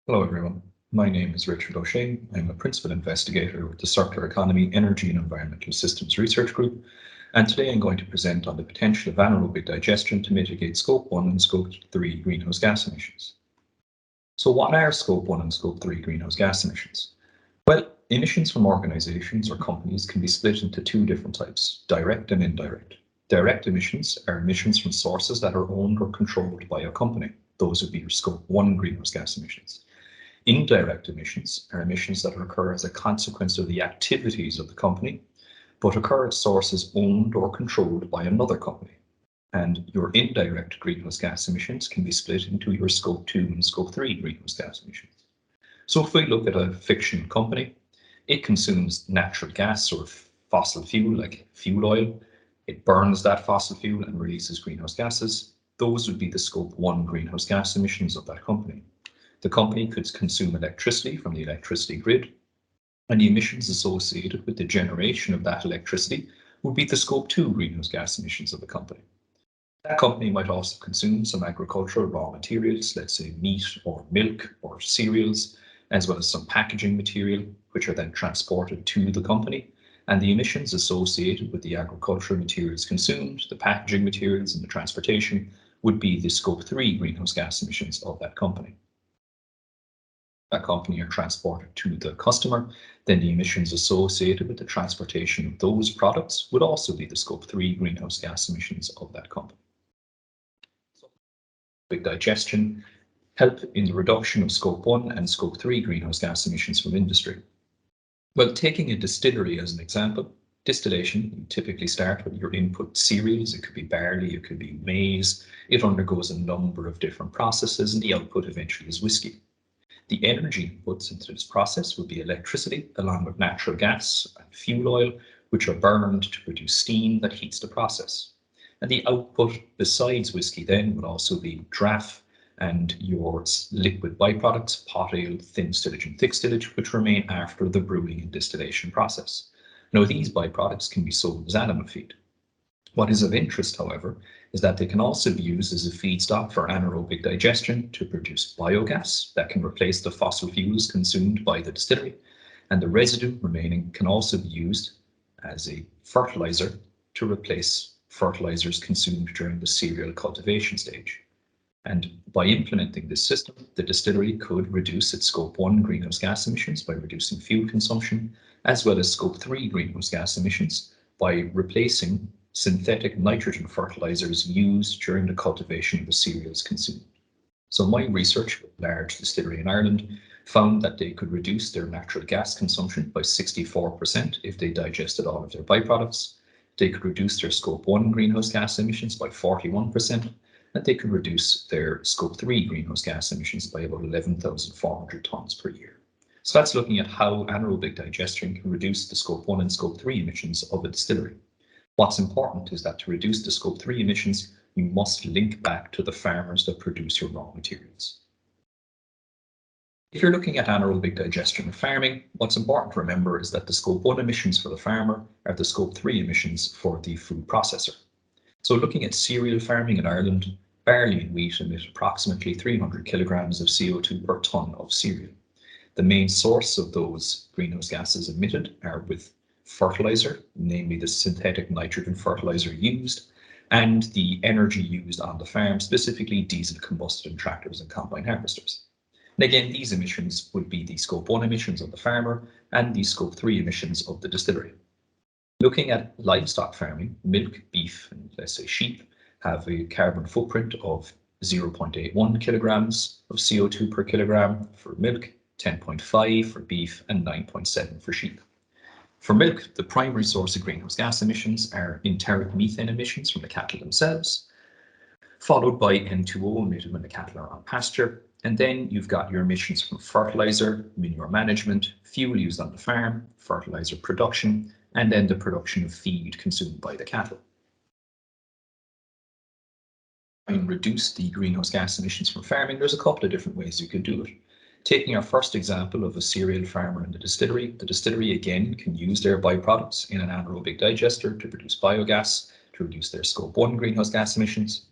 Hello, everyone. My name is Richard O'Shea. I'm a principal investigator with the Circular Economy, Energy and Environmental Systems Research Group. And today I'm going to present on the potential of anaerobic digestion to mitigate Scope 1 and Scope 3 greenhouse gas emissions. So what are Scope 1 and Scope 3 greenhouse gas emissions? Well, emissions from organizations or companies can be split into 2 different types, direct and indirect. Direct emissions are emissions from sources that are owned or controlled by a company. Those would be your Scope 1 greenhouse gas emissions. Indirect emissions are emissions that occur as a consequence of the activities of the company, but occur at sources owned or controlled by another company. And your indirect greenhouse gas emissions can be split into your Scope 2 and Scope 3 greenhouse gas emissions. So if we look at a fictional company, it consumes natural gas or fossil fuel like fuel oil. It burns that fossil fuel and releases greenhouse gases. Those would be the Scope 1 greenhouse gas emissions of that company. The company could consume electricity from the electricity grid, and the emissions associated with the generation of that electricity would be the Scope 2 greenhouse gas emissions of the company. That company might also consume some agricultural raw materials, let's say meat or milk or cereals, as well as some packaging material, which are then transported to the company. And the emissions associated with the agricultural materials consumed, the packaging materials and the transportation would be the Scope 3 greenhouse gas emissions of that company. That company are transported to the customer, then the emissions associated with the transportation of those products would also be the Scope 3 greenhouse gas emissions of that company. Anaerobic digestion help in the reduction of Scope 1 and Scope 3 greenhouse gas emissions from industry. Well, taking a distillery as an example, distillation, you typically start with your input cereals. It could be barley, it could be maize. It undergoes a number of different processes, and the output eventually is whiskey. The energy inputs into this process would be electricity, along with natural gas and fuel oil, which are burned to produce steam that heats the process. And the output besides whiskey then would also be draff and your liquid byproducts, pot ale, thin stillage and thick stillage, which remain after the brewing and distillation process. Now, these byproducts can be sold as animal feed. What is of interest, however, is that they can also be used as a feedstock for anaerobic digestion to produce biogas that can replace the fossil fuels consumed by the distillery, and the residue remaining can also be used as a fertilizer to replace fertilizers consumed during the cereal cultivation stage. And by implementing this system, the distillery could reduce its Scope 1 greenhouse gas emissions by reducing fuel consumption, as well as Scope 3 greenhouse gas emissions by replacing synthetic nitrogen fertilizers used during the cultivation of the cereals consumed. So my research with a large distillery in Ireland found that they could reduce their natural gas consumption by 64% if they digested all of their byproducts. They could reduce their Scope 1 greenhouse gas emissions by 41%, and they could reduce their Scope 3 greenhouse gas emissions by about 11,400 tonnes per year. So that's looking at how anaerobic digestion can reduce the Scope 1 and Scope 3 emissions of a distillery. What's important is that to reduce the Scope 3 emissions, you must link back to the farmers that produce your raw materials. If you're looking at anaerobic digestion in farming, what's important to remember is that the Scope 1 emissions for the farmer are the Scope 3 emissions for the food processor. So looking at cereal farming in Ireland, barley and wheat emit approximately 300 kilograms of CO2 per tonne of cereal. The main source of those greenhouse gases emitted are with fertilizer, namely the synthetic nitrogen fertilizer used, and the energy used on the farm, specifically diesel combustion tractors and combine harvesters. And again, these emissions would be the Scope 1 emissions of the farmer and the Scope 3 emissions of the distillery. Looking at livestock farming, milk, beef, and let's say sheep have a carbon footprint of 0.81 kilograms of CO2 per kilogram for milk, 10.5 for beef, and 9.7 for sheep. For milk, the primary source of greenhouse gas emissions are enteric methane emissions from the cattle themselves, followed by N2O emitted when the cattle are on pasture. And then you've got your emissions from fertilizer, manure management, fuel used on the farm, fertilizer production, and then the production of feed consumed by the cattle. And reduce the greenhouse gas emissions from farming, there's a couple of different ways you could do it. Taking our first example of a cereal farmer in the distillery again can use their byproducts in an anaerobic digester to produce biogas to reduce their Scope 1 greenhouse gas emissions.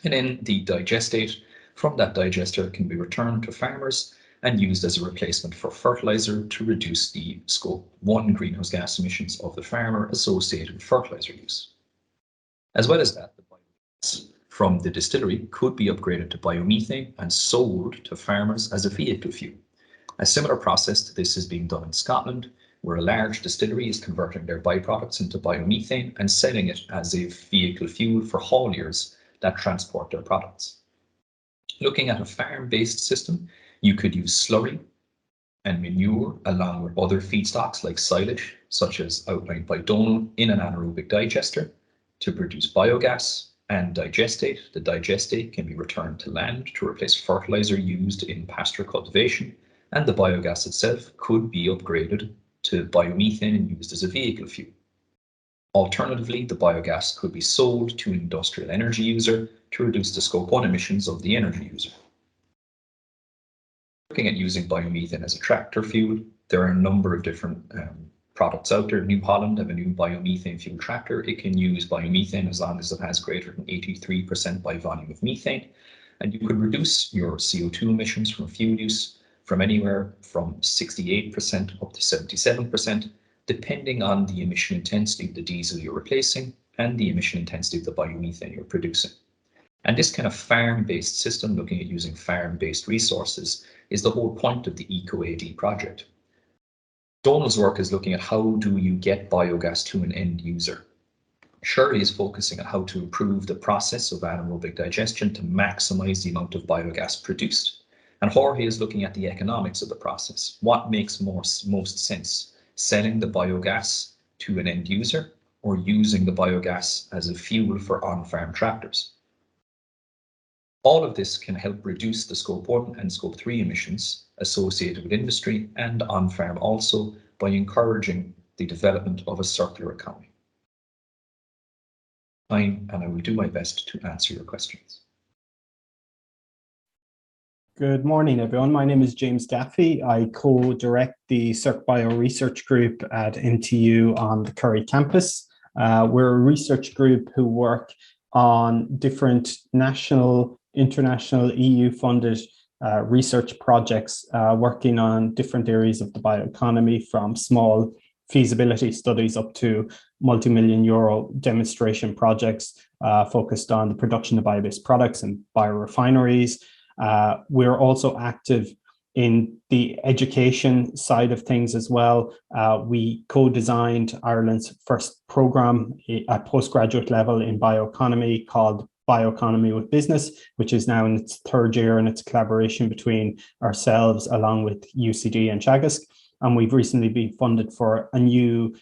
And then the digestate from that digester can be returned to farmers and used as a replacement for fertilizer to reduce the Scope 1 greenhouse gas emissions of the farmer associated with fertilizer use. As well as that, the biogas from the distillery could be upgraded to biomethane and sold to farmers as a vehicle fuel. A similar process to this is being done in Scotland, where a large distillery is converting their byproducts into biomethane and selling it as a vehicle fuel for hauliers that transport their products. Looking at a farm-based system, you could use slurry and manure along with other feedstocks like silage, such as outlined by Donal, in an anaerobic digester to produce biogas and digestate. The digestate can be returned to land to replace fertilizer used in pasture cultivation, and the biogas itself could be upgraded to biomethane and used as a vehicle fuel. Alternatively, the biogas could be sold to an industrial energy user to reduce the Scope 1 emissions of the energy user. Looking at using biomethane as a tractor fuel, there are a number of different products out there. New Holland have a new biomethane fuel tractor. It can use biomethane as long as it has greater than 83% by volume of methane. And you could reduce your CO2 emissions from fuel use from anywhere from 68% up to 77%, depending on the emission intensity of the diesel you're replacing and the emission intensity of the biomethane you're producing. And this kind of farm-based system, looking at using farm-based resources, is the whole point of the EcoAD project. Donal's work is looking at how do you get biogas to an end user. Shirley is focusing on how to improve the process of anaerobic digestion to maximize the amount of biogas produced. And Jorge is looking at the economics of the process. What makes most sense? Selling the biogas to an end user or using the biogas as a fuel for on-farm tractors? All of this can help reduce the Scope 1 and Scope 3 emissions associated with industry and on-farm also by encouraging the development of a circular economy. And I will do my best to answer your questions.
Good morning, everyone. My name is James Gaffey. I co-direct the CircBio research group at NTU on the Curry campus. We're a research group who work on different national, international, EU-funded research projects working on different areas of the bioeconomy, from small feasibility studies up to multi-million euro demonstration projects focused on the production of bio-based products and biorefineries. We're also active in the education side of things as well. We co-designed Ireland's first program at postgraduate level in bioeconomy called Bioeconomy with Business, which is now in its third year, and it's a collaboration between ourselves along with UCD and Teagasc. And we've recently been funded for a new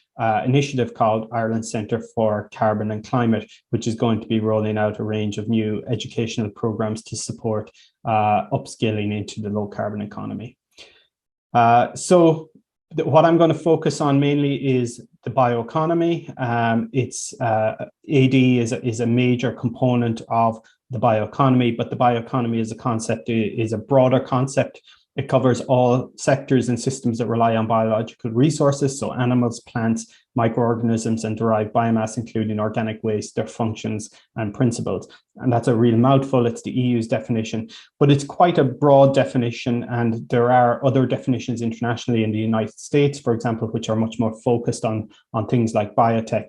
initiative called Ireland Centre for Carbon and Climate, which is going to be rolling out a range of new educational programs to support upskilling into the low carbon economy. So what I'm going to focus on mainly is the bioeconomy. AD is a major component of the bioeconomy, but the bioeconomy as a concept is a broader concept. It covers all sectors and systems that rely on biological resources, so animals, plants, microorganisms, and derived biomass, including organic waste, their functions and principles. And that's a real mouthful. It's the EU's definition, but it's quite a broad definition. And there are other definitions internationally in the United States, for example, which are much more focused on things like biotech.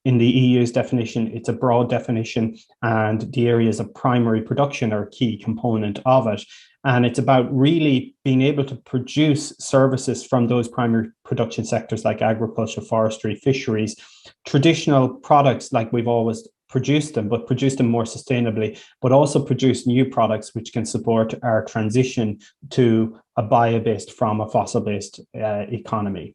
In the EU's definition, it's a broad definition, and the areas of primary production are a key component of it. And it's about really being able to produce services from those primary production sectors like agriculture, forestry, fisheries, traditional products like we've always produced them, but produce them more sustainably, but also produce new products which can support our transition to a bio-based from a fossil-based economy.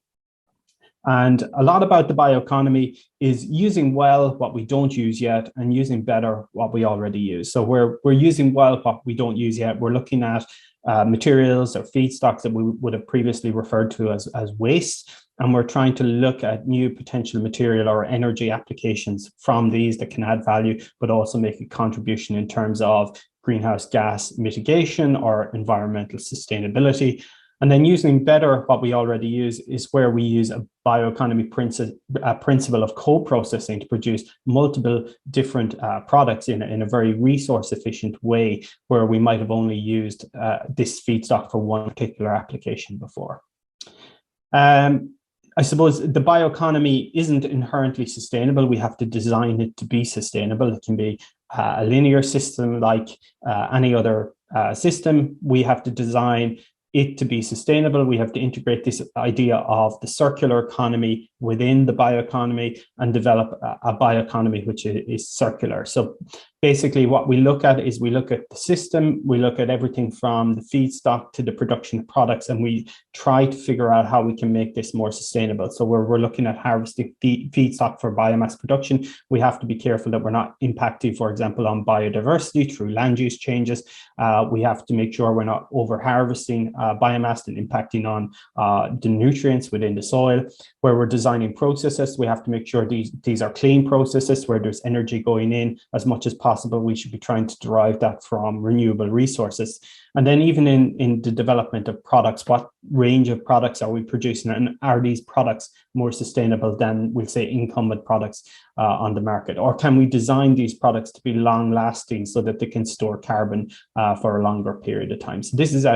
And a lot about the bioeconomy is using well what we don't use yet and using better what we already use. So we're using well what we don't use yet. We're looking at materials or feedstocks that we would have previously referred to as waste. And we're trying to look at new potential material or energy applications from these that can add value, but also make a contribution in terms of greenhouse gas mitigation or environmental sustainability. And then using better what we already use is where we use a bioeconomy principle of co-processing to produce multiple different products in a very resource efficient way, where we might have only used this feedstock for one particular application before. I suppose the bioeconomy isn't inherently sustainable. We have to design it to be sustainable. It can be a linear system like any other system. We have to design it to be sustainable. We have to integrate this idea of the circular economy within the bioeconomy and develop a bioeconomy which is circular. So basically what we look at is we look at the system, we look at everything from the feedstock to the production of products, and we try to figure out how we can make this more sustainable. So we're looking at harvesting feedstock for biomass production. We have to be careful that we're not impacting, for example, on biodiversity through land use changes. We have to make sure we're not over harvesting biomass and impacting on the nutrients within the soil. Where we're designing processes, we have to make sure these are clean processes where there's energy going in as much as possible. We should be trying to derive that from renewable resources. And then even in the development of products, what range of products are we producing, and are these products more sustainable than, we'll say, incumbent products on the market? Or can we design these products to be long lasting so that they can store carbon for a longer period of time? So this is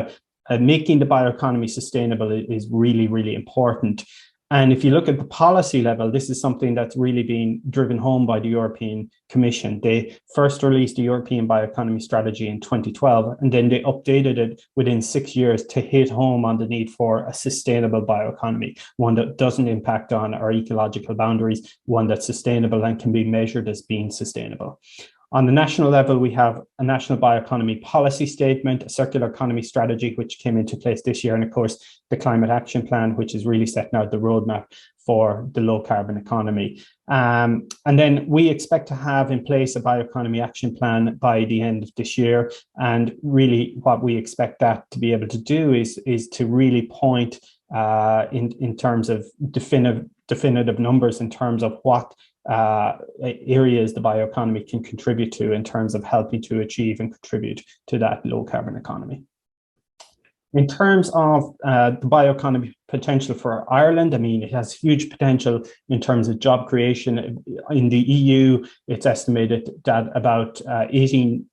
making the bioeconomy sustainable is really, really important. And if you look at the policy level, this is something that's really being driven home by the European Commission. They first released the European Bioeconomy Strategy in 2012, and then they updated it within 6 years to hit home on the need for a sustainable bioeconomy, one that doesn't impact on our ecological boundaries, one that's sustainable and can be measured as being sustainable. On the national level, we have a national bioeconomy policy statement, a circular economy strategy, which came into place this year, and of course, the climate action plan, which is really setting out the roadmap for the low carbon economy. And then we expect to have in place a bioeconomy action plan by the end of this year. And really what we expect that to be able to do is to really point in terms of definitive numbers in terms of what areas the bioeconomy can contribute to in terms of helping to achieve and contribute to that low carbon economy. In terms of the bioeconomy potential for Ireland, I mean, it has huge potential in terms of job creation. In the EU, it's estimated that about 18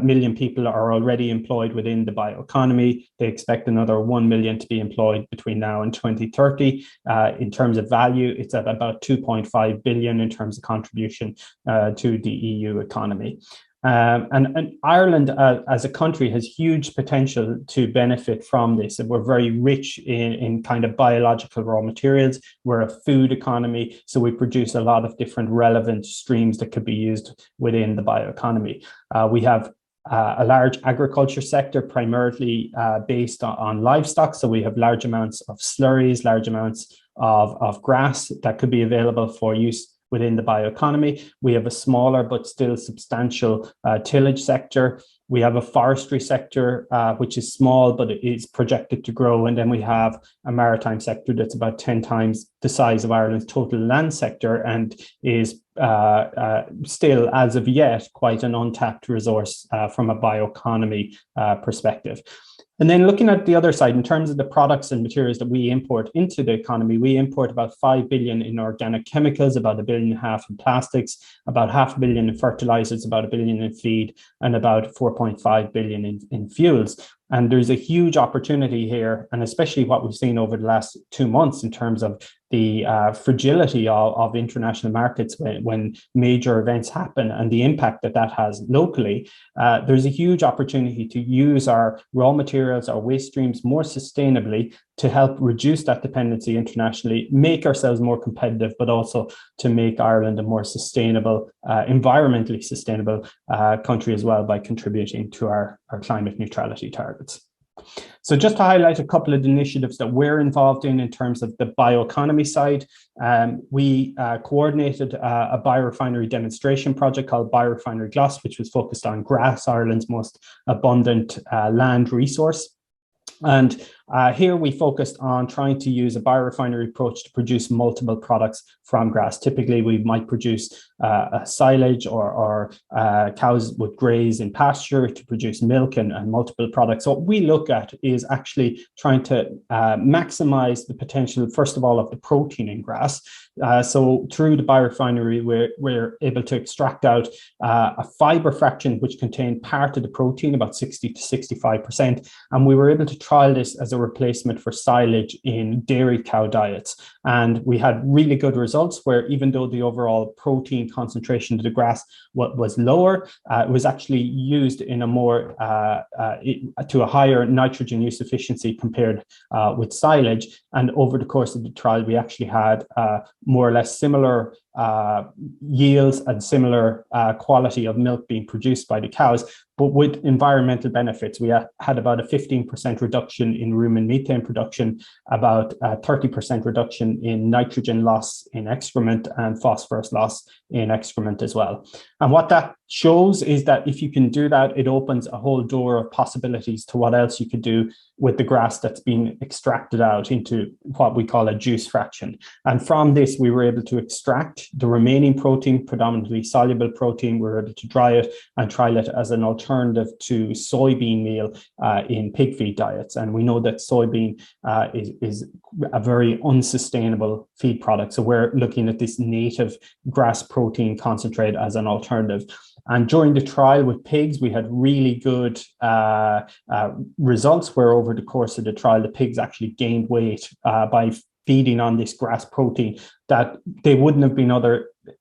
million people are already employed within the bioeconomy. They expect another 1 million to be employed between now and 2030. In terms of value, it's at about 2.5 billion in terms of contribution to the EU economy. And Ireland as a country has huge potential to benefit from this. And we're very rich in kind of biological raw materials. We're a food economy, so we produce a lot of different relevant streams that could be used within the bioeconomy. We have a large agriculture sector, primarily based on livestock. So we have large amounts of slurries, large amounts of grass that could be available for use within the bioeconomy. We have a smaller but still substantial tillage sector. We have a forestry sector, which is small, but it is projected to grow. And then we have a maritime sector that's about 10 times the size of Ireland's total land sector and is still, as of yet, quite an untapped resource from a bioeconomy perspective. And then looking at the other side, in terms of the products and materials that we import into the economy, we import about 5 billion in organic chemicals, about 1.5 billion in plastics, about 500 million in fertilizers, about 1 billion in feed, and about 4.5 billion in fuels. And there's a huge opportunity here, and especially what we've seen over the last 2 months in terms of the fragility of international markets when major events happen and the impact that that has locally. There's a huge opportunity to use our raw materials, our waste streams more sustainably to help reduce that dependency internationally, make ourselves more competitive, but also to make Ireland a more sustainable, environmentally sustainable country as well by contributing to our climate neutrality targets. So just to highlight a couple of the initiatives that we're involved in terms of the bioeconomy side, we coordinated a biorefinery demonstration project called Biorefinery Gloss, which was focused on grass, Ireland's most abundant land resource. And here we focused on trying to use a biorefinery approach to produce multiple products from grass. Typically, we might produce silage or cows would graze in pasture to produce milk and multiple products. So what we look at is actually trying to maximize the potential, first of all, of the protein in grass. So through the biorefinery, we're able to extract out a fiber fraction which contained part of the protein, about 60 to 65%. And we were able to trial this as a replacement for silage in dairy cow diets. And we had really good results where even though the overall protein concentration of the grass was lower, it was actually used in a more to a higher nitrogen use efficiency compared with silage. And over the course of the trial, we actually had more or less similar yields and similar quality of milk being produced by the cows, but with environmental benefits. We had about a 15% reduction in rumen methane production, about a 30% reduction in nitrogen loss in excrement and phosphorus loss in excrement as well. And what that shows is that if you can do that, it opens a whole door of possibilities to what else you could do with the grass that's been extracted out into what we call a juice fraction. And from this, we were able to extract the remaining protein, predominantly soluble protein. We were able to dry it and trial it as an alternative to soybean meal in pig feed diets. And we know that soybean is a very unsustainable feed product. So we're looking at this native grass protein concentrate as an alternative. And during the trial with pigs, we had really good results where over the course of the trial, the pigs actually gained weight by feeding on this grass protein that they wouldn't have been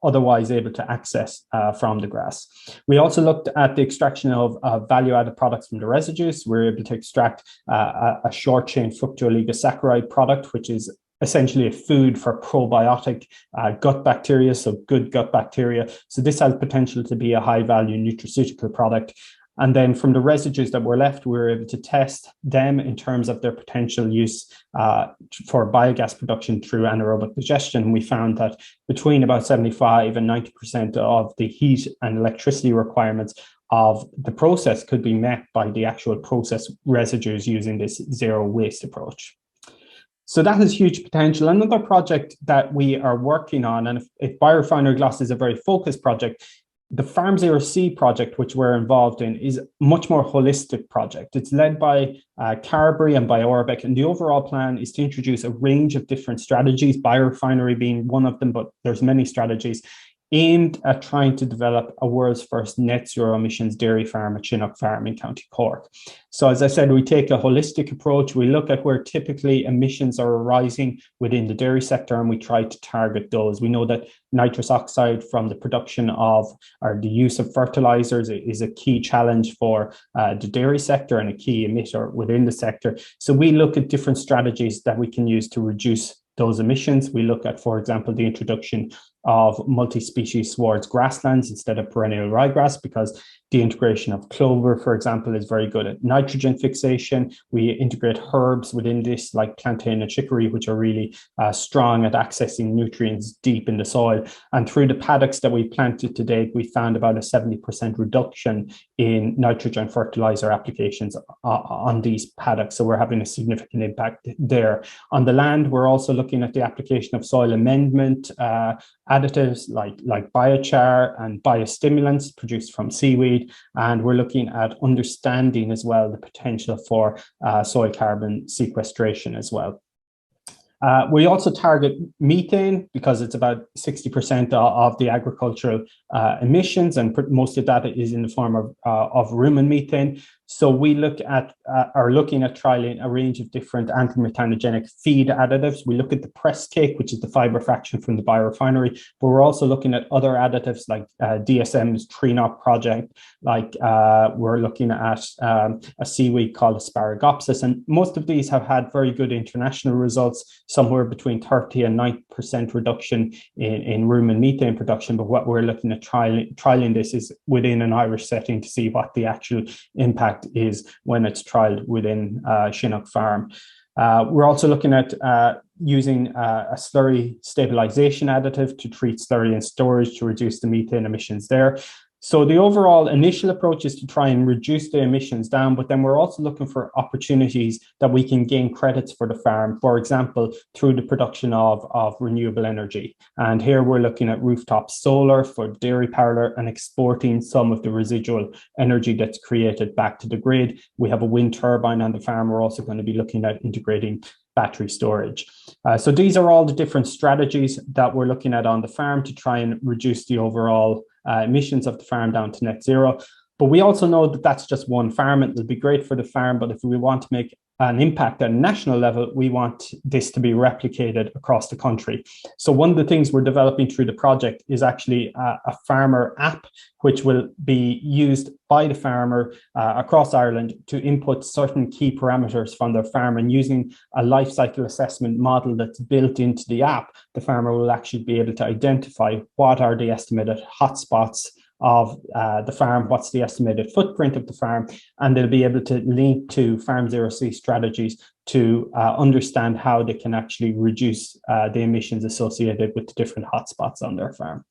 otherwise able to access from the grass. We also looked at the extraction of value-added products from the residues. We were able to extract a short-chain fructooligosaccharide product, which is essentially a food for probiotic gut bacteria, so good gut bacteria. So this has potential to be a high-value nutraceutical product. And then from the residues that were left, we were able to test them in terms of their potential use for biogas production through anaerobic digestion. We found that between about 75 and 90% of the heat and electricity requirements of the process could be met by the actual process residues using this zero waste approach. So that has huge potential. Another project that we are working on, and if Biorefinery Gloss is a very focused project, the Farm Zero C project, which we're involved in, is a much more holistic project. It's led by Carberry and Anaerobic, and the overall plan is to introduce a range of different strategies, biorefinery being one of them, but there's many strategies aimed at trying to develop a world's first net zero emissions dairy farm at Chinook Farm in County Cork. So as I said, we take a holistic approach. We look at where typically emissions are arising within the dairy sector, and we try to target those. We know that nitrous oxide from the production of, or the use of fertilizers is a key challenge for the dairy sector and a key emitter within the sector. So we look at different strategies that we can use to reduce those emissions. We look at, for example, the introduction of multi-species swards grasslands instead of perennial ryegrass, because the integration of clover, for example, is very good at nitrogen fixation. We integrate herbs within this, like plantain and chicory, which are really strong at accessing nutrients deep in the soil. And through the paddocks that we planted to date, we found about a 70% reduction in nitrogen fertilizer applications on these paddocks. So we're having a significant impact there. On the land, we're also looking at the application of soil amendment additives like biochar and biostimulants produced from seaweed feed, and we're looking at understanding as well the potential for soil carbon sequestration as well. We also target methane because it's about 60% of the agricultural emissions, and most of that is in the form of rumen methane. So we look at are looking at trialing a range of different anti-methanogenic feed additives. We look at the press cake, which is the fiber fraction from the biorefinery, but we're also looking at other additives like DSM's Tree-Knot project, like we're looking at a seaweed called Asparagopsis, and most of these have had very good international results, somewhere between 30 and 90% reduction in rumen methane production. But what we're looking at trialing this is within an Irish setting to see what the actual impact is when it's trialed within Chinook Farm. We're also looking at using a slurry stabilization additive to treat slurry in storage to reduce the methane emissions there. So the overall initial approach is to try and reduce the emissions down, but then we're also looking for opportunities that we can gain credits for the farm, for example, through the production of renewable energy. And here we're looking at rooftop solar for dairy parlour and exporting some of the residual energy that's created back to the grid. We have a wind turbine on the farm. We're also going to be looking at integrating battery storage. So these are all the different strategies that we're looking at on the farm to try and reduce the overall emissions of the farm down to net zero. But we also know that that's just one farm. It'll be great for the farm, but if we want to make an impact at a national level, we want this to be replicated across the country. So one of the things we're developing through the project is actually a farmer app, which will be used by the farmer across Ireland to input certain key parameters from their farm, and using a life cycle assessment model that's built into the app, the farmer will actually be able to identify what are the estimated hotspots of the farm, what's the estimated footprint of the farm, and they'll be able to link to Farm Zero C strategies to understand how they can actually reduce the emissions associated with the different hotspots on their farm.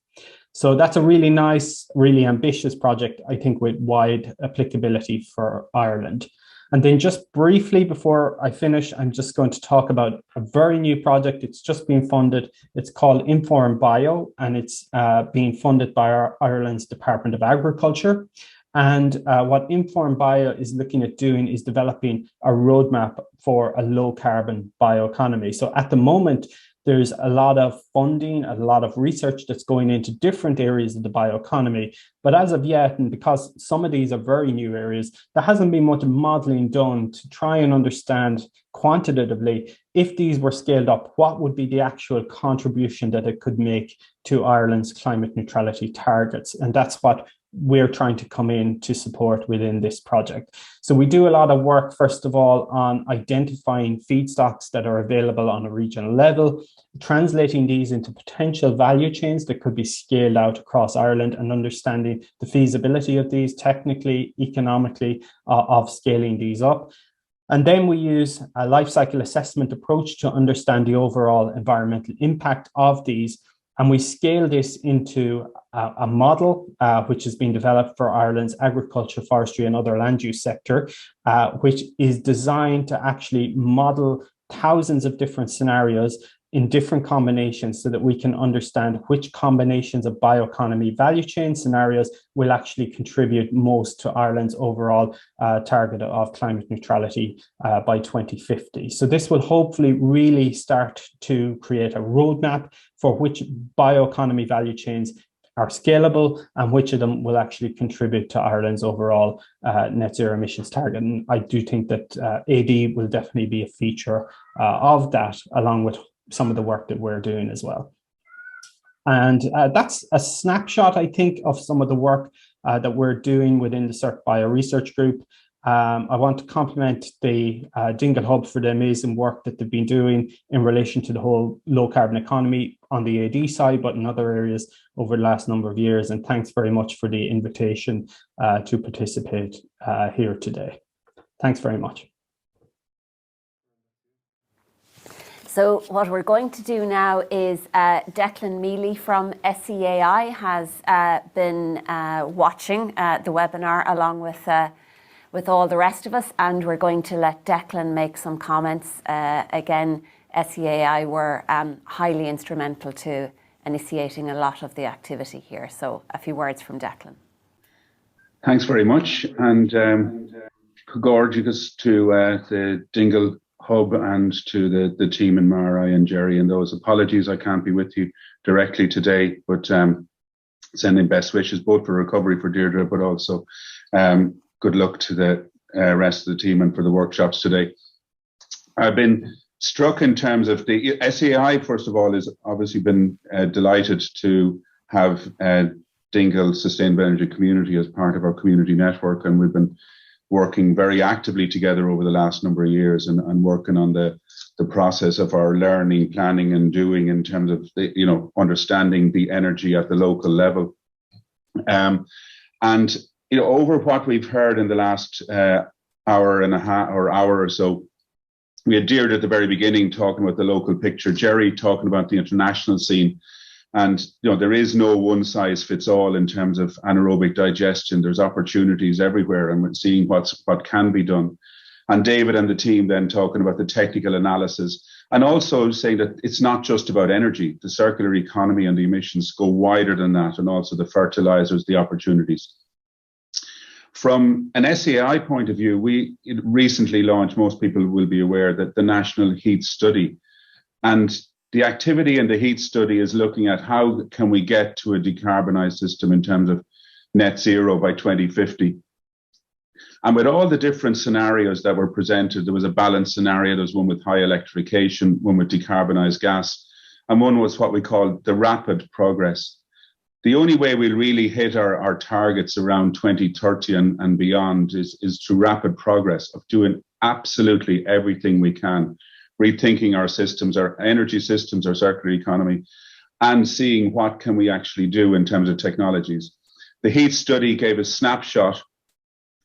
So that's a really nice, really ambitious project, I think, with wide applicability for Ireland. And then just briefly before I finish, I'm just going to talk about a very new project. It's just been funded. It's called Inform Bio, and it's being funded by Ireland's Department of Agriculture. And what Inform Bio is looking at doing is developing a roadmap for a low carbon bioeconomy. So at the moment, there's a lot of funding, a lot of research that's going into different areas of the bioeconomy. But as of yet, and because some of these are very new areas, there hasn't been much modeling done to try and understand quantitatively, if these were scaled up, what would be the actual contribution that it could make to Ireland's climate neutrality targets. And that's what we're trying to come in to support within this project. So we do a lot of work, first of all, on identifying feedstocks that are available on a regional level, translating these into potential value chains that could be scaled out across Ireland, and understanding the feasibility of these technically, economically, of scaling these up. And then we use a life cycle assessment approach to understand the overall environmental impact of these. And we scale this into a model which has been developed for Ireland's agriculture, forestry and other land use sector, which is designed to actually model thousands of different scenarios in different combinations so that we can understand which combinations of bioeconomy value chain scenarios will actually contribute most to Ireland's overall target of climate neutrality by 2050. So this will hopefully really start to create a roadmap for which bioeconomy value chains are scalable and which of them will actually contribute to Ireland's overall net zero emissions target. And I do think that AD will definitely be a feature of that, along with some of the work that we're doing as well. And that's a snapshot, I think, of some of the work that we're doing within the Circ Bio Research Group. I want to compliment the Dingle Hub for the amazing work that they've been doing in relation to the whole low carbon economy on the AD side, but in other areas over the last number of years. And thanks very much for the invitation to participate here today. Thanks very much.
So what we're going to do now is Declan Mealy from SEAI has been watching the webinar along with all the rest of us, and we're going to let Declan make some comments. Again, SEAI were highly instrumental to initiating a lot of the activity here. So a few words from Declan.
Thanks very much, and gorgeous to the Dingle Hub and to the team in Marai and Jerry and those. Apologies, I can't be with you directly today, but sending best wishes both for recovery for Deirdre, but also good luck to the rest of the team and for the workshops today. I've been struck in terms of the SEI, first of all, has obviously been delighted to have Dingle Sustainable Energy Community as part of our community network, and we've been working very actively together over the last number of years and working on the process of our learning, planning and doing in terms of understanding the energy at the local level. And over what we've heard in the last hour and a half or hour or so, we had Deirdre at the very beginning talking about the local picture, Jerry talking about the international scene. And there is no one size fits all in terms of anaerobic digestion. There's opportunities everywhere, and we're seeing what can be done. And David and the team then talking about the technical analysis, and also saying that it's not just about energy. The circular economy and the emissions go wider than that, and also the fertilizers, the opportunities. From an SEI point of view, we recently launched, most people will be aware, that the National Heat Study. And the activity in the heat study is looking at how can we get to a decarbonised system in terms of net zero by 2050. And with all the different scenarios that were presented, there was a balanced scenario. There was one with high electrification, one with decarbonised gas, and one was what we call the rapid progress. The only way we'll really hit our targets around 2030 and beyond is through rapid progress of doing absolutely everything we can, rethinking our systems, our energy systems, our circular economy, and seeing what can we actually do in terms of technologies. The heat study gave a snapshot,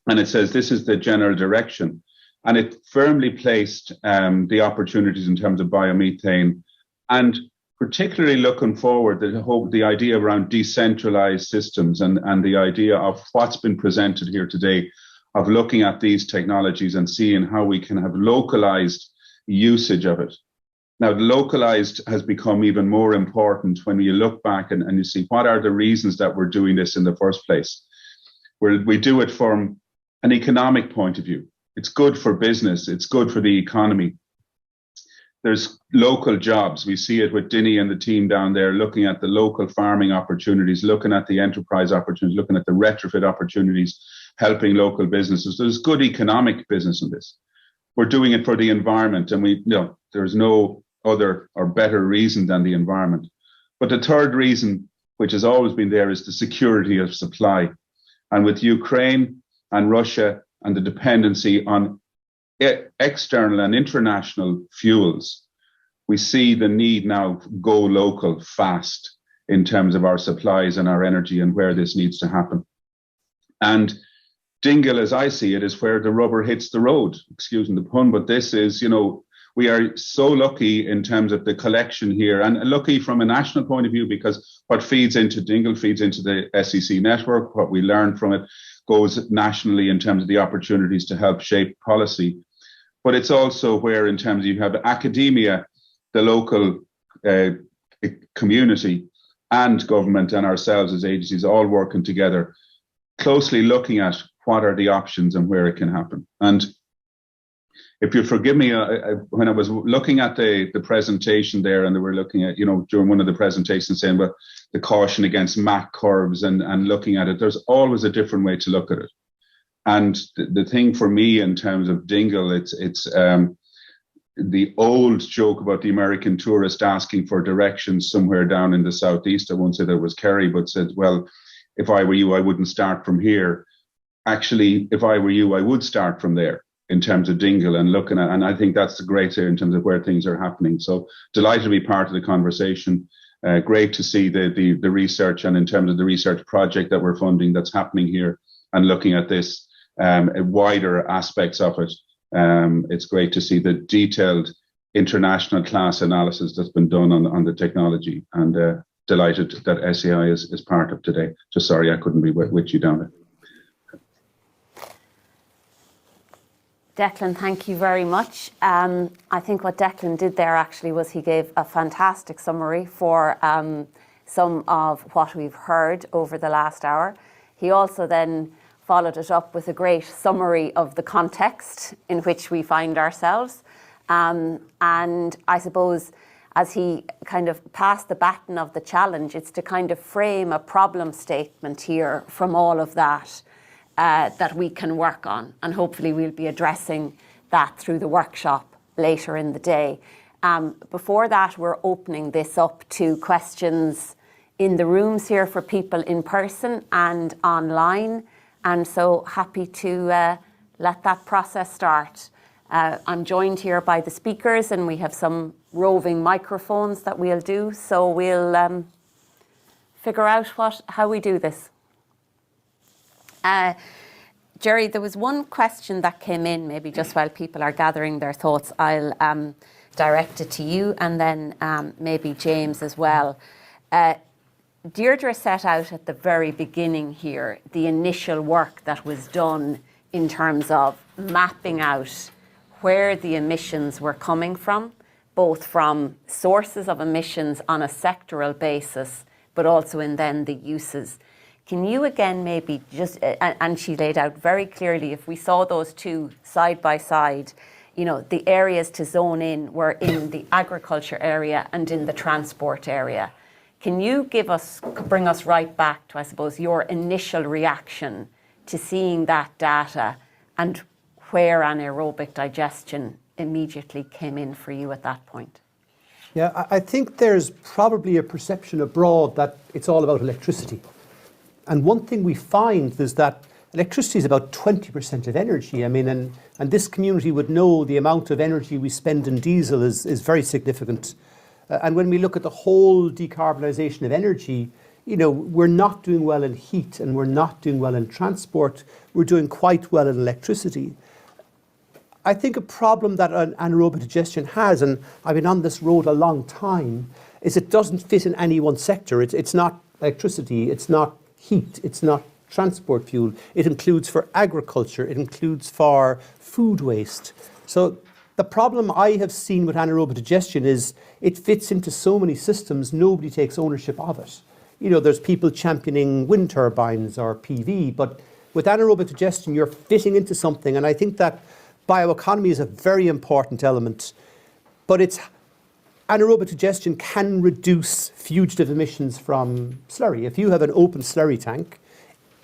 and it says this is the general direction, and it firmly placed the opportunities in terms of biomethane, and particularly looking forward, the idea around decentralized systems and the idea of what's been presented here today, of looking at these technologies and seeing how we can have localized usage of it. Now, localized has become even more important when you look back and you see what are the reasons that we're doing this in the first place. We do it from an economic point of view. It's good for business. It's good for the economy. There's local jobs. We see it with Dinny and the team down there looking at the local farming opportunities, looking at the enterprise opportunities, looking at the retrofit opportunities, helping local businesses. There's good economic business in this. We're doing it for the environment, and there's no other or better reason than the environment. But the third reason, which has always been there, is the security of supply. And with Ukraine and Russia and the dependency on external and international fuels, we see the need now go local fast in terms of our supplies and our energy and where this needs to happen. And Dingle, as I see it, is where the rubber hits the road, excuse the pun, but this is, we are so lucky in terms of the collection here, and lucky from a national point of view, because what feeds into Dingle feeds into the SEC network. What we learn from it goes nationally in terms of the opportunities to help shape policy. But it's also where, in terms of, you have academia, the local community, and government and ourselves as agencies all working together, closely looking at what are the options and where it can happen. And if you forgive me, when I was looking at the presentation there, and they were looking at, during one of the presentations saying about the caution against MAC curves and looking at it, there's always a different way to look at it. And the thing for me in terms of Dingle, it's the old joke about the American tourist asking for directions somewhere down in the southeast. I won't say that it was Kerry, but said, well, if I were you, I wouldn't start from here. Actually, if I were you, I would start from there in terms of Dingle and looking at, and I think that's the great here in terms of where things are happening. So delighted to be part of the conversation. Great to see the research, and in terms of the research project that we're funding that's happening here and looking at this wider aspects of it. It's great to see the detailed international class analysis that's been done on the technology, and delighted that SEI is part of today. Just sorry I couldn't be with you down there.
Declan, thank you very much. I think what Declan did there actually was he gave a fantastic summary for some of what we've heard over the last hour. He also then followed it up with a great summary of the context in which we find ourselves. And I suppose as he kind of passed the baton of the challenge, it's to kind of frame a problem statement here from all of that that we can work on. And hopefully we'll be addressing that through the workshop later in the day. Before that, we're opening this up to questions in the rooms here for people in person and online. And so happy to let that process start. I'm joined here by the speakers, and we have some roving microphones that we'll do. So we'll figure out how we do this. Jerry, there was one question that came in, maybe just while people are gathering their thoughts. I'll direct it to you, and then maybe James as well. Deirdre set out at the very beginning here the initial work that was done in terms of mapping out where the emissions were coming from, both from sources of emissions on a sectoral basis, but also in then the uses. Can you again maybe just, and she laid out very clearly, if we saw those two side by side, you know, the areas to zone in were in the agriculture area and in the transport area. Can you bring us right back to, I suppose, your initial reaction to seeing that data and where anaerobic digestion immediately came in for you at that point?
Yeah, I think there's probably a perception abroad that it's all about electricity. And one thing we find is that electricity is about 20% of energy. I mean, and this community would know the amount of energy we spend in diesel is very significant. And when we look at the whole decarbonisation of energy, you know, we're not doing well in heat and we're not doing well in transport. We're doing quite well in electricity. I think a problem that anaerobic digestion has, and I've been on this road a long time, is it doesn't fit in any one sector. It's not electricity, it's not heat, it's not transport fuel. It includes for agriculture, it includes for food waste. So the problem I have seen with anaerobic digestion is it fits into so many systems, nobody takes ownership of it. You know, there's people championing wind turbines or PV, but with anaerobic digestion, you're fitting into something. And I think that bioeconomy is a very important element, but anaerobic digestion can reduce fugitive emissions from slurry. If you have an open slurry tank,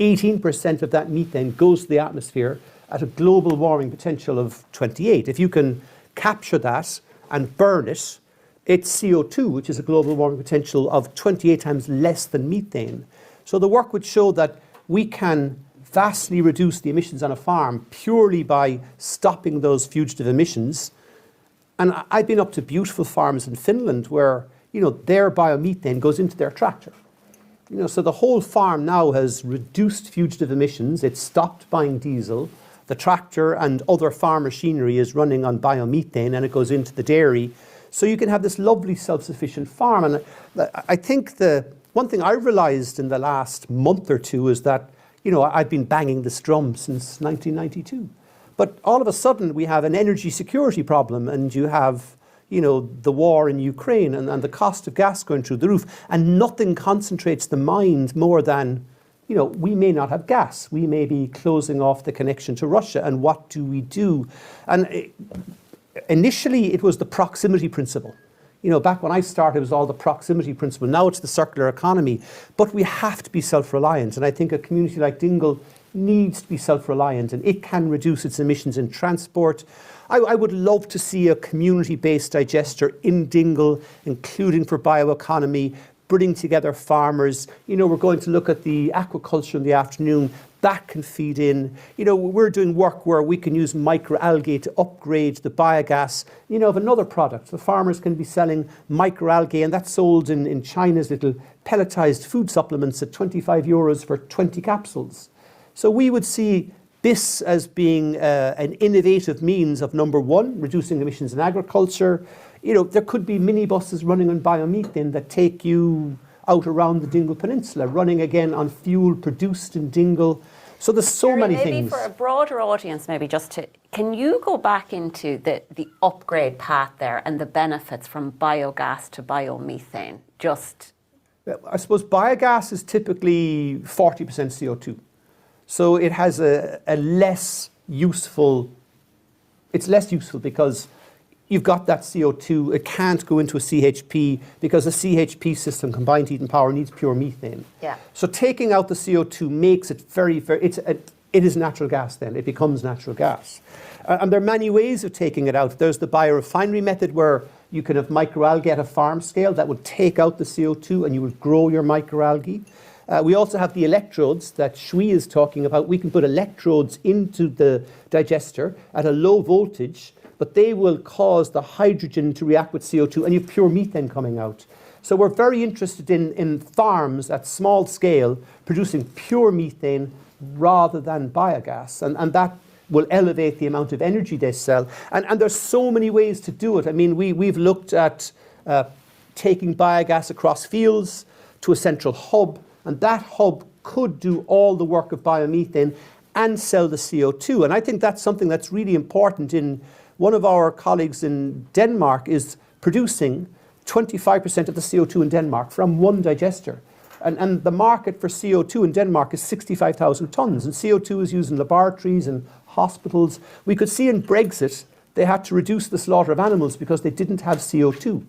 18% of that methane goes to the atmosphere at a global warming potential of 28. If you can capture that and burn it, it's CO2, which is a global warming potential of 28 times less than methane. So the work would show that we can vastly reduce the emissions on a farm purely by stopping those fugitive emissions. And I've been up to beautiful farms in Finland where, you know, their biomethane goes into their tractor. You know, so the whole farm now has reduced fugitive emissions. It's stopped buying diesel. The tractor and other farm machinery is running on biomethane, and it goes into the dairy. So you can have this lovely self-sufficient farm. And I think the one thing I've realized in the last month or two is that, you know, I've been banging this drum since 1992. But all of a sudden we have an energy security problem, and you have, you know, the war in Ukraine and the cost of gas going through the roof, and nothing concentrates the mind more than, you know, we may not have gas. We may be closing off the connection to Russia, and what do we do? And initially it was the proximity principle. You know, back when I started, it was all the proximity principle. Now it's the circular economy. But we have to be self-reliant. And I think a community like Dingle needs to be self-reliant, and it can reduce its emissions in transport. I would love to see a community-based digester in Dingle, including for bioeconomy, bringing together farmers. You know, we're going to look at the aquaculture in the afternoon. That can feed in. You know, we're doing work where we can use microalgae to upgrade the biogas, you know, of another product. The farmers can be selling microalgae, and that's sold in China's little pelletized food supplements at 25 euros for 20 capsules. So we would see this as being an innovative means of, number one, reducing emissions in agriculture. You know, there could be minibuses running on biomethane that take you out around the Dingle Peninsula, running again on fuel produced in Dingle. So there's so
Jerry,
many
maybe
things.
For a broader audience, maybe just to, can you go back into the upgrade path there and the benefits from biogas to biomethane? Just,
I suppose biogas is typically 40% CO2. So it has a less useful, it's less useful because you've got that CO2, it can't go into a CHP because a CHP system, combined heat and power, needs pure methane.
Yeah.
So taking out the CO2 makes it very, it is natural gas then, it becomes natural gas. And there are many ways of taking it out. There's the biorefinery method where you can have microalgae at a farm scale that would take out the CO2 and you would grow your microalgae. We also have the electrodes that Shui is talking about. We can put electrodes into the digester at a low voltage, but they will cause the hydrogen to react with CO2 and you have pure methane coming out. So we're very interested in farms at small scale producing pure methane rather than biogas. And that will elevate the amount of energy they sell. And there's so many ways to do it. I mean, we've looked at taking biogas across fields to a central hub, and that hub could do all the work of biomethane and sell the CO2. And I think that's something that's really important. One of our colleagues in Denmark is producing 25% of the CO2 in Denmark from one digester. And the market for CO2 in Denmark is 65,000 tons. And CO2 is used in laboratories and hospitals. We could see in Brexit, they had to reduce the slaughter of animals because they didn't have CO2.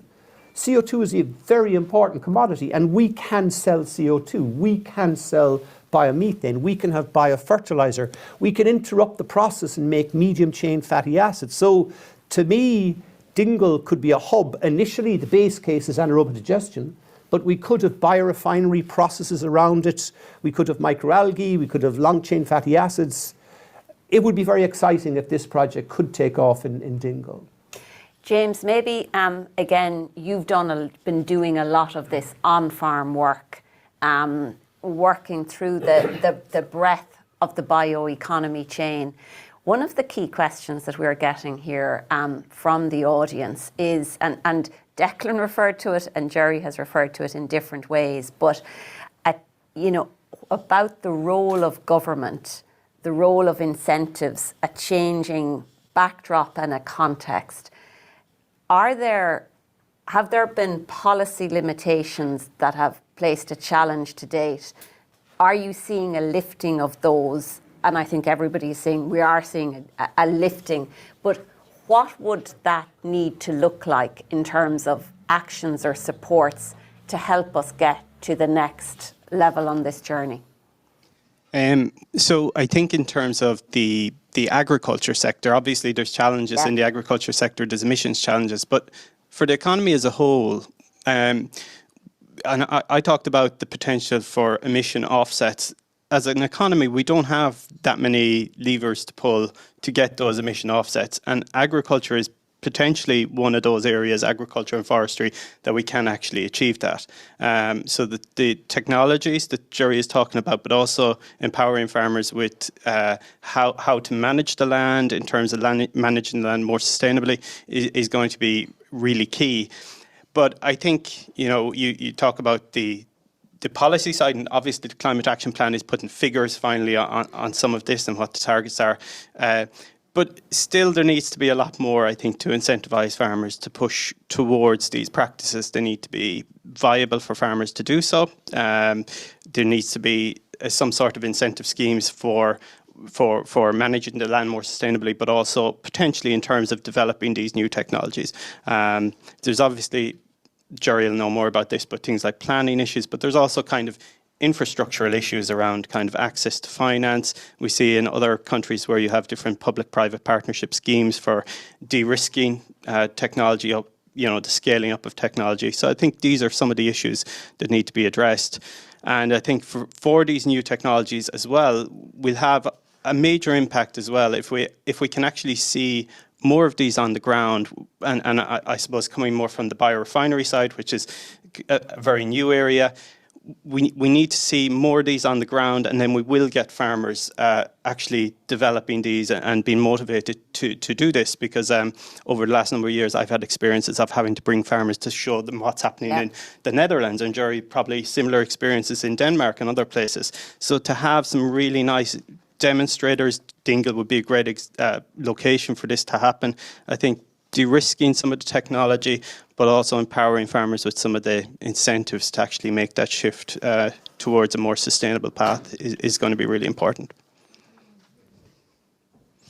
CO2 is a very important commodity, and we can sell CO2. We can sell biomethane. We can have biofertilizer. We can interrupt the process and make medium chain fatty acids. So to me, Dingle could be a hub. Initially, the base case is anaerobic digestion, but we could have biorefinery processes around it. We could have microalgae. We could have long chain fatty acids. It would be very exciting if this project could take off in Dingle.
James, maybe again, you've been doing a lot of this on-farm work, working through the breadth of the bioeconomy chain. One of the key questions that we're getting here from the audience is, and Declan referred to it and Jerry has referred to it in different ways, but about the role of government, the role of incentives, a changing backdrop and a context. Have there been policy limitations that have placed a challenge to date? Are you seeing a lifting of those? And I think everybody is saying we are seeing a lifting, but what would that need to look like in terms of actions or supports to help us get to the next level on this journey?
So I think in terms of the agriculture sector, obviously there's challenges in the agriculture sector, there's emissions challenges, but for the economy as a whole, and I talked about the potential for emission offsets. As an economy, we don't have that many levers to pull to get those emission offsets, and agriculture is potentially one of those areas, agriculture and forestry, that we can actually achieve that. So the technologies that Jerry is talking about, but also empowering farmers with how to manage the land in terms of managing the land more sustainably is going to be really key. But I think, you talk about the policy side, and obviously the Climate Action Plan is putting figures finally on some of this and what the targets are. But still there needs to be a lot more, I think, to incentivise farmers to push towards these practices. They need to be viable for farmers to do so. There needs to be some sort of incentive schemes for managing the land more sustainably, but also potentially in terms of developing these new technologies. There's obviously, Jerry will know more about this, but things like planning issues, but there's also kind of infrastructural issues around kind of access to finance. We see in other countries where you have different public-private partnership schemes for de-risking technology, the scaling up of technology. So I think these are some of the issues that need to be addressed. And I think for these new technologies as well, we'll have a major impact as well if we can actually see more of these on the ground, and I suppose coming more from the biorefinery side, which is a very new area. We need to see more of these on the ground, and then we will get farmers actually developing these and being motivated to do this, because over the last number of years I've had experiences of having to bring farmers to show them what's happening in the Netherlands, and Jerry probably similar experiences in Denmark and other places. So to have some really nice demonstrators, Dingle would be a great location for this to happen. I think de-risking some of the technology, but also empowering farmers with some of the incentives to actually make that shift towards a more sustainable path is going to be really important.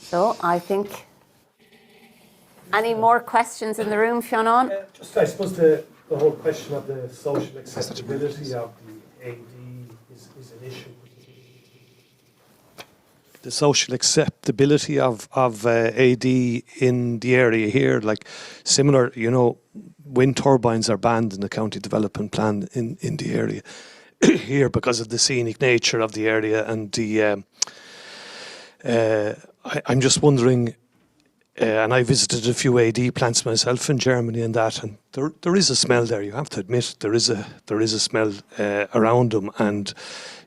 So I think, any more questions in the room, Fionn?
Just, I suppose, the whole question of the social acceptability of the AD is an issue.
The social acceptability of AD in the area here, like similar, you know, wind turbines are banned in the county development plan in the area here because of the scenic nature of the area, and the I'm just wondering, and I visited a few AD plants myself in Germany and that, and there is a smell there. You have to admit there is a smell around them, and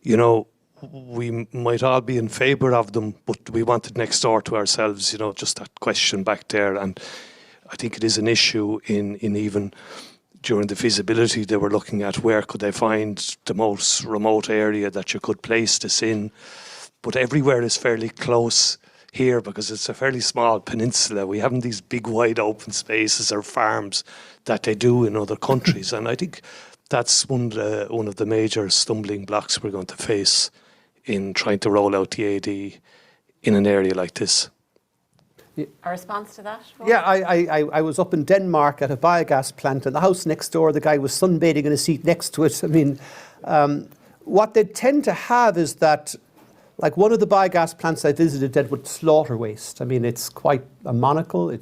you know, we might all be in favour of them, but we want it next door to ourselves. You know, just that question back there, and I think it is an issue in even during the feasibility they were looking at where could they find the most remote area that you could place this in, but everywhere is fairly close here because it's a fairly small peninsula. We haven't these big wide open spaces or farms that they do in other countries, and I think that's one of the major stumbling blocks we're going to face in trying to roll out the AD in an area like this.
A response to that?
Yeah, I was up in Denmark at a biogas plant, and the house next door, the guy was sunbathing in a seat next to it. I mean, what they tend to have is that, like one of the biogas plants I visited dealt with slaughter waste. I mean, it's quite a monocle.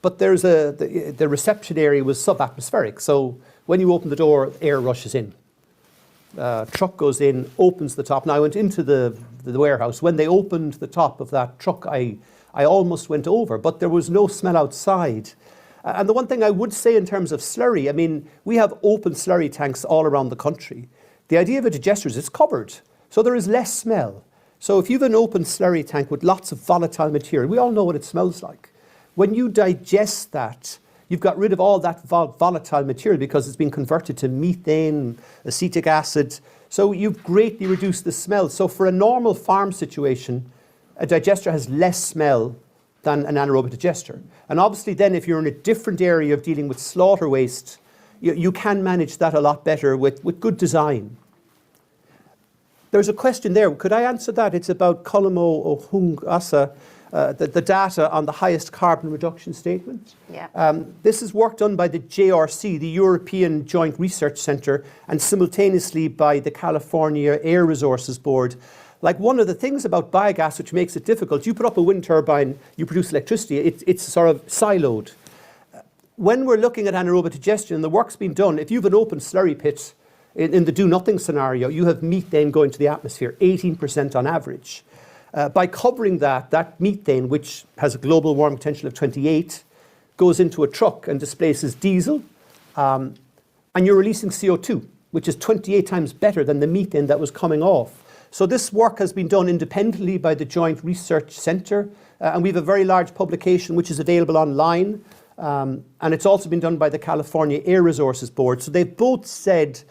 But there's the reception area was subatmospheric, so when you open the door, air rushes in. Truck goes in, opens the top. Now I went into the warehouse. When they opened the top of that truck, I almost went over, but there was no smell outside. And the one thing I would say in terms of slurry, I mean, we have open slurry tanks all around the country. The idea of a digester is it's covered, so there is less smell. So if you have an open slurry tank with lots of volatile material, we all know what it smells like. When you digest that, you've got rid of all that volatile material because it's been converted to methane, acetic acid. So you've greatly reduced the smell. So for a normal farm situation, a digester has less smell than an anaerobic digester. And obviously then if you're in a different area of dealing with slaughter waste, you can manage that a lot better with good design. There's a question there. Could I answer that? It's about Colombo Ohungasa. The data on the highest carbon reduction statement.
Yeah.
This is work done by the JRC, the European Joint Research Centre, and simultaneously by the California Air Resources Board. Like one of the things about biogas which makes it difficult, you put up a wind turbine, you produce electricity, it's sort of siloed. When we're looking at anaerobic digestion, the work's been done. If you have an open slurry pit in the do-nothing scenario, you have methane going to the atmosphere, 18% on average. By covering that methane, which has a global warming potential of 28, goes into a truck and displaces diesel, and you're releasing CO2, which is 28 times better than the methane that was coming off. So this work has been done independently by the Joint Research Centre, and we have a very large publication which is available online, and it's also been done by the California Air Resources Board. So they've both said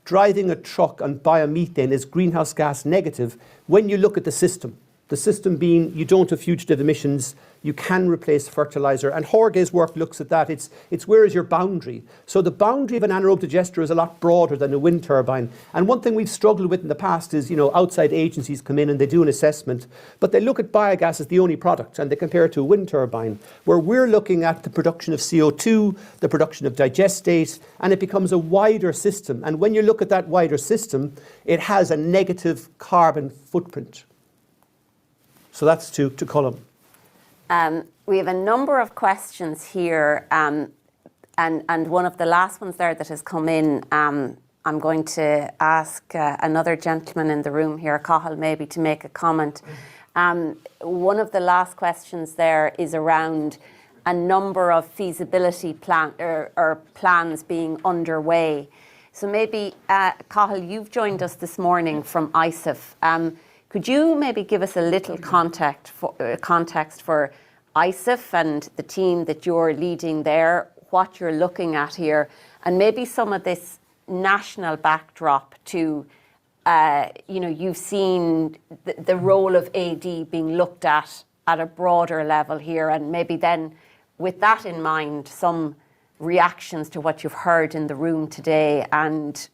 driving a truck on biomethane is greenhouse gas negative when you look at the system. The system being you don't have fugitive emissions, you can replace fertilizer. And Jorge's work looks at that. It's where is your boundary? So the boundary of an anaerobic digester is a lot broader than a wind turbine. And one thing we've struggled with in the past is, you know, outside agencies come in and they do an assessment, but they look at biogas as the only product and they compare it to a wind turbine, where we're looking at the production of CO2, the production of digestate, and it becomes a wider system. And when you look at that wider system, it has a negative carbon footprint. So that's to Colm.
We have a number of questions here, and one of the last ones there that has come in, I'm going to ask another gentleman in the room here, Cathal, maybe to make a comment. One of the last questions there is around a number of feasibility plans being underway. So maybe, Cathal, you've joined us this morning from ISIF. Could you maybe give us a little context for ISIF and the team that you're leading there, what you're looking at here, and maybe some of this national backdrop to, you've seen the role of AD being looked at a broader level here, and maybe then with that in mind, some reactions to what you've heard in the room today and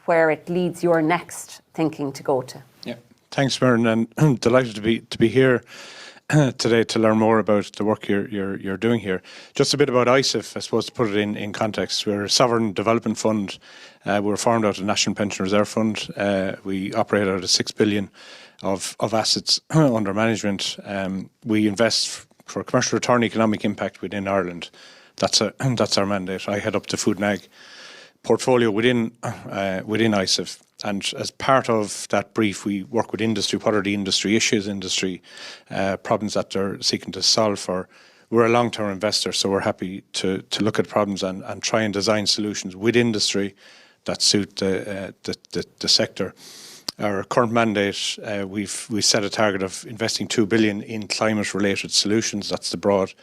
where it leads your next thinking to go to.
Yeah. Thanks, Myrne, and I'm delighted to be here. today to learn more about the work you're doing here. Just a bit about ISIF, I suppose, to put it in context. We're a sovereign development fund. We're formed out of the National Pension Reserve Fund. We operate out of 6 billion of assets under management. We invest for commercial return economic impact within Ireland. That's our mandate. I head up the Food and Ag portfolio within ISIF. And as part of that brief, we work with industry. What are the industry issues, industry problems that they're seeking to solve for? We're a long-term investor, so we're happy to look at problems and try and design solutions with industry that suit the sector. Our current mandate, we set a target of investing 2 billion in climate-related solutions. That's the broad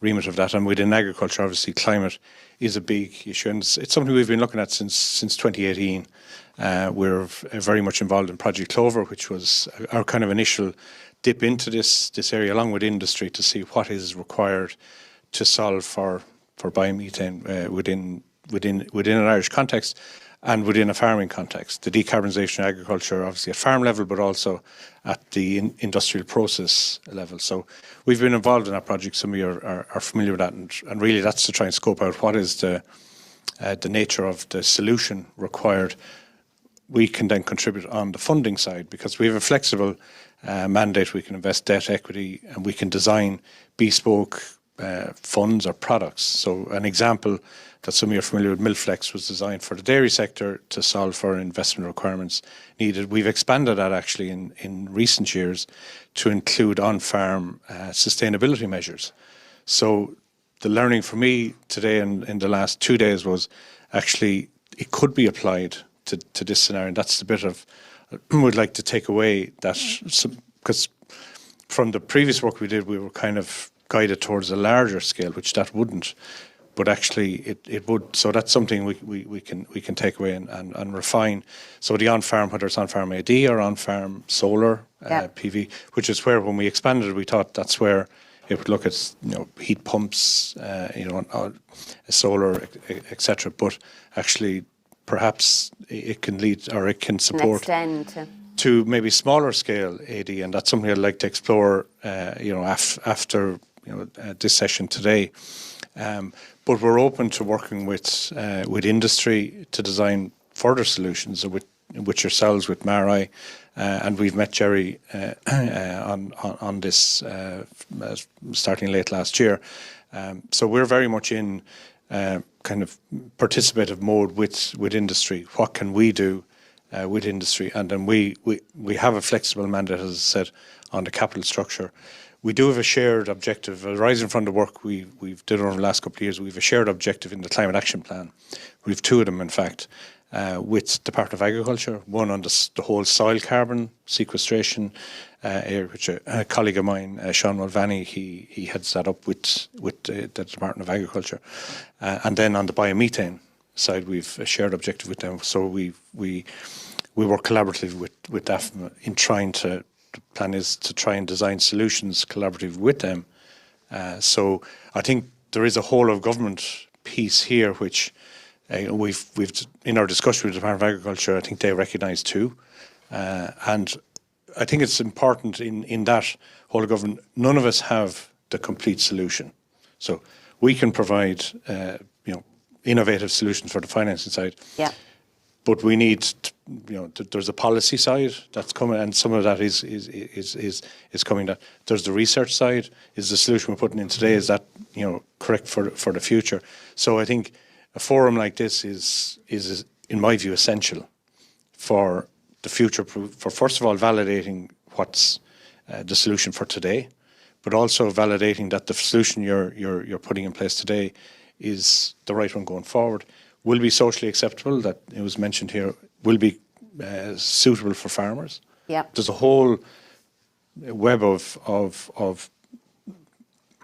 remit of that. And within agriculture, obviously, climate is a big issue, and it's something we've been looking at since 2018. We're very much involved in Project Clover, which was our kind of initial dip into this area, along with industry, to see what is required to solve for biomethane within an Irish context and within a farming context. The decarbonisation of agriculture, obviously at farm level, but also at the industrial process level. So we've been involved in that project. Some of you are familiar with that, and really that's to try and scope out what is the nature of the solution required. We can then contribute on the funding side because we have a flexible mandate. We can invest debt, equity, and we can design bespoke funds or products. So an example that some of you are familiar with, Milflex, was designed for the dairy sector to solve for investment requirements needed. We've expanded that actually in recent years to include on-farm sustainability measures. So the learning for me today and in the last 2 days was actually it could be applied to this scenario. And that's the bit of would like to take away that, because from the previous work we did, we were kind of guided towards a larger scale, which that wouldn't. But actually, it would. So that's something we can take away and refine. So the on-farm, whether it's on-farm AD or on-farm solar PV, which is where when we expanded, we thought that's where it would look at heat pumps, solar, etc. But actually, perhaps it can lead or it can support to maybe smaller scale AD, and that's something I'd like to explore. After this session today. But we're open to working with industry to design further solutions with yourselves, with MARI, and we've met Jerry on this starting late last year. So we're very much in kind of participative mode with industry. What can we do with industry? And then we have a flexible mandate, as I said, on the capital structure. We do have a shared objective arising from the work we've done over the last couple of years. We have a shared objective in the Climate Action Plan. We have 2 of them, in fact, with Department of Agriculture. One on the whole soil carbon sequestration area, which a colleague of mine, Sean Mulvaney, he heads that up with the Department of Agriculture. And then on the biomethane side, we've a shared objective with them. So we work collaboratively with DAFMA in trying to. The plan is to try and design solutions collaboratively with them. So I think there is a whole of government piece here, which we've in our discussion with the Department of Agriculture, I think they recognise too. And I think it's important in that whole of government, none of us have the complete solution. So we can provide innovative solutions for the financing side. Yeah. But we need, there's a policy side that's coming, and some of that is coming. That there's the research side. Is the solution we're putting in today, is that correct for the future? So I think a forum like this is in my view essential for the future. For first of all, validating what's the solution for today, but also validating that the solution you're putting in place today is the right one going forward. Will be socially acceptable, that it was mentioned here, will be suitable for farmers. Yeah. There's a whole web of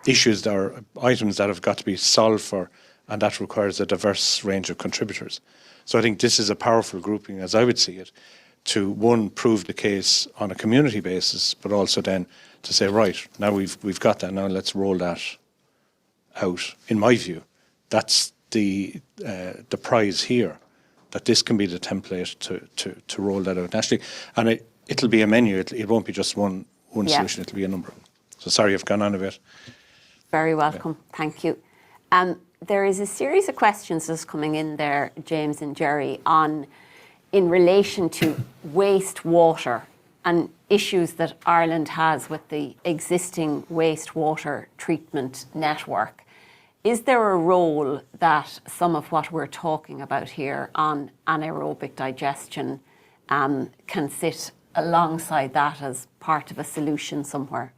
issues or items that have got to be solved for, and that requires a diverse range of contributors. So I think this is a powerful grouping, as I would see it, to one, prove the case on a community basis, but also then to say, right, now we've got that, now let's roll that out. In my view, that's the prize here, that this can be the template to roll that out nationally, and it'll be a menu. It won't be just one solution. It'll be a number. So sorry I've gone on a bit.
Very welcome. Yeah. Thank you. There is a series of questions that's coming in there, James and Jerry, in relation to wastewater and issues that Ireland has with the existing wastewater treatment network. Is there a role that some of what we're talking about here on anaerobic digestion can sit alongside that as part of a solution somewhere?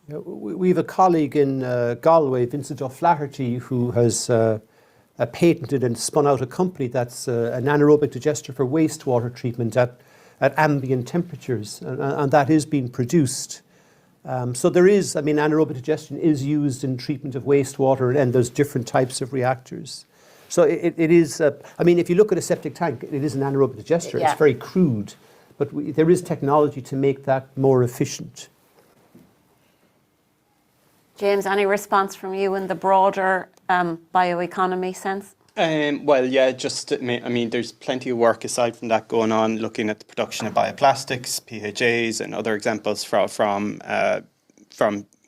We have a colleague in Galway, Vincent O'Flaherty, who has patented and spun out a company that's an anaerobic digester for wastewater treatment at ambient temperatures, and that is being produced. So there is, anaerobic digestion is used in treatment of wastewater, and there's different types of reactors. So it is, if you look at a septic tank, it is an anaerobic digester. Yeah. It's very crude, but there is technology to make that more efficient.
James, any response from you in the broader bioeconomy sense?
Well, yeah, there's plenty of work aside from that going on, looking at the production of bioplastics, PHAs, and other examples from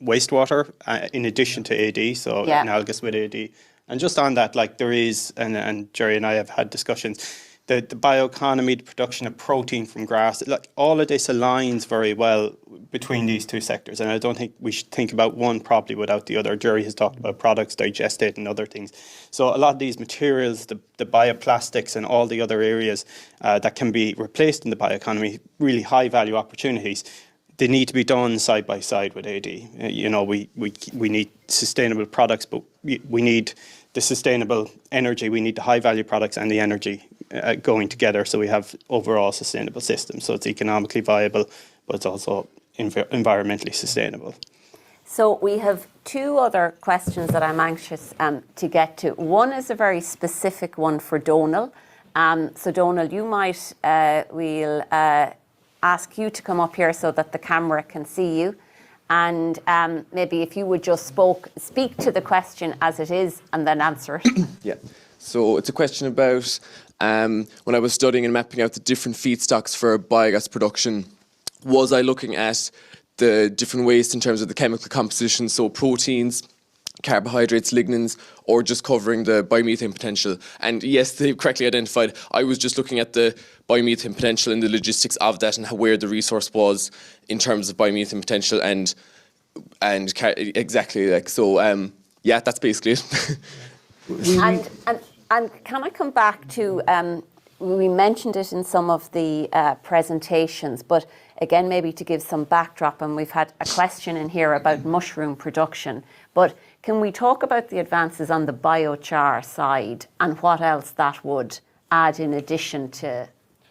wastewater, in addition to AD, so analogous with AD. And just on that, there is, and Jerry and I have had discussions, the bioeconomy, the production of protein from grass, all of this aligns very well between these two sectors. And I don't think we should think about one probably without the other. Jerry has talked about products, digestate, and other things. So a lot of these materials, the bioplastics and all the other areas that can be replaced in the bioeconomy, really high value opportunities, they need to be done side by side with AD. We need sustainable products, but we need the sustainable energy. We need the high value products and the energy going together, so we have overall sustainable systems. So it's economically viable, but it's also environmentally sustainable.
So we have two other questions that I'm anxious to get to. One is a very specific one for Donal. So Donal, you might, we'll ask you to come up here so that the camera can see you. And maybe if you would just speak to the question as it is and then answer it.
Yeah. So it's a question about when I was studying and mapping out the different feedstocks for biogas production, was I looking at the different waste in terms of the chemical composition, so proteins, carbohydrates, lignins, or just covering the biomethane potential? And yes, they've correctly identified, I was just looking at the biomethane potential and the logistics of that and where the resource was in terms of biomethane potential and exactly yeah, that's basically it.
And can I come back to, we mentioned it in some of the presentations, but again, maybe to give some backdrop, and we've had a question in here about mushroom production, but can we talk about the advances on the biochar side and what else that would add in addition to?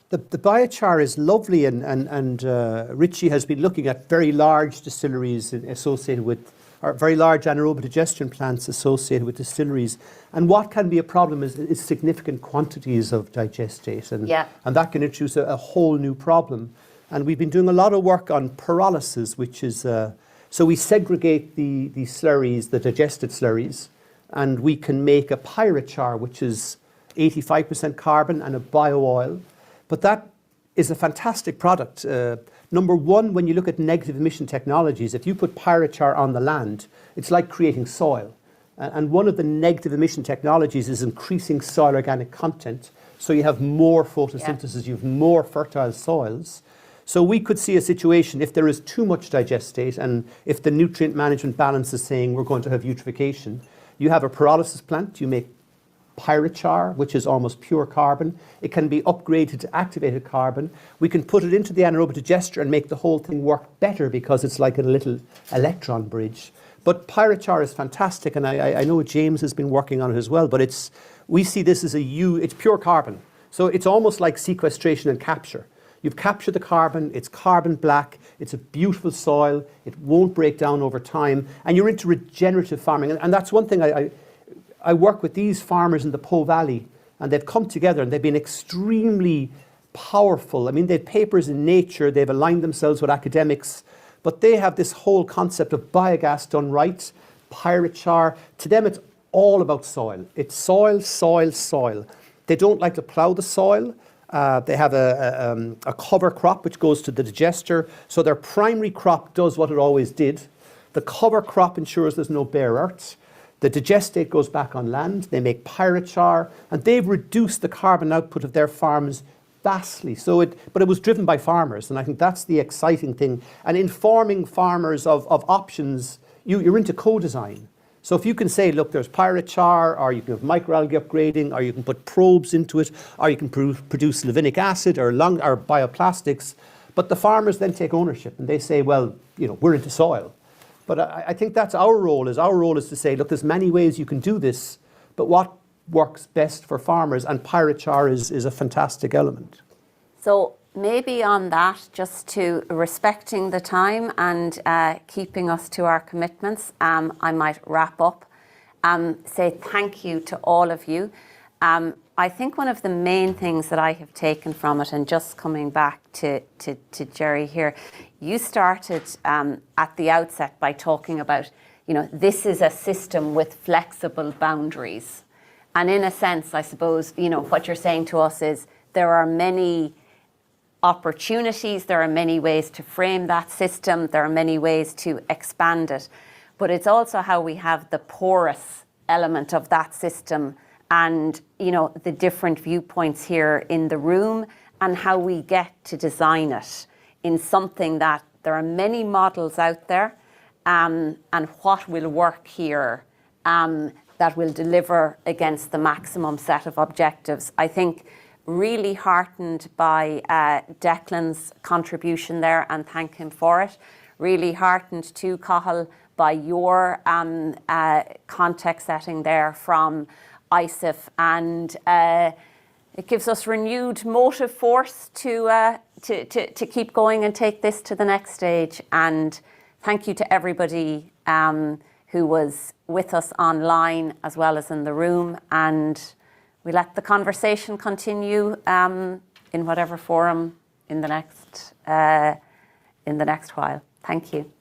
The biochar is lovely, and Richie has been looking at very large distilleries associated with, or very large anaerobic digestion plants associated with distilleries. And what can be a problem is significant quantities of digestate, and that can introduce a whole new problem. And we've been doing a lot of work on pyrolysis, which is, so we segregate the slurries, the digested slurries, and we can make a pyrochar, which is 85% carbon and a bio-oil. But that is a fantastic product. Number one, when you look at negative emission technologies, if you put pyrochar on the land, it's like creating soil. And one of the negative emission technologies is increasing soil organic content. So you have more photosynthesis, you have more fertile soils. So we could see a situation if there is too much digestate and if the nutrient management balance is saying we're going to have eutrophication, you have a pyrolysis plant, you make pyrochar, which is almost pure carbon. It can be upgraded to activated carbon. We can put it into the anaerobic digester and make the whole thing work better because it's like a little electron bridge. But pyrochar is fantastic, and I know James has been working on it as well, but we see this as it's pure carbon. So it's almost like sequestration and capture. You've captured the carbon, it's carbon black, it's a beautiful soil, it won't break down over time, and you're into regenerative farming. And that's one thing I work with these farmers in the Po Valley, and they've come together and they've been extremely powerful. I mean, they have papers in Nature, they've aligned themselves with academics, but they have this whole concept of biogas done right, pyrochar. To them, it's all about soil. It's soil, soil, soil. They don't like to plow the soil. They have a cover crop which goes to the digester. So their primary crop does what it always did. The cover crop ensures there's no bare earth. The digestate goes back on land. They make pyrochar, and they've reduced the carbon output of their farms vastly. But it was driven by farmers, and I think that's the exciting thing. And informing farmers of options, you're into co-design. So if you can say, look, there's pyrochar, or you can have microalgae upgrading, or you can put probes into it, or you can produce levinic acid or bioplastics, but the farmers then take ownership and they say, well, we're into soil. But I think that's our role. Our role is to say, look, there's many ways you can do this, but what works best for farmers? And pyrochar is a fantastic element. So
maybe on that, just to respecting the time and keeping us to our commitments, I might wrap up, say thank you to all of you. I think one of the main things that I have taken from it, and just coming back to Jerry here, you started at the outset by talking about, this is a system with flexible boundaries. And in a sense, I suppose, what you're saying to us is there are many opportunities, there are many ways to frame that system, there are many ways to expand it. But it's also how we have the porous element of that system and, the different viewpoints here in the room and how we get to design it in something that there are many models out there and what will work here that will deliver against the maximum set of objectives. I think really heartened by Declan's contribution there, and thank him for it. Really heartened too, Cathal, by your context setting there from ISIF, and it gives us renewed motive force to keep going and take this to the next stage. And thank you to everybody who was with us online as well as in the room, and we let the conversation continue in whatever forum in the next while. Thank you.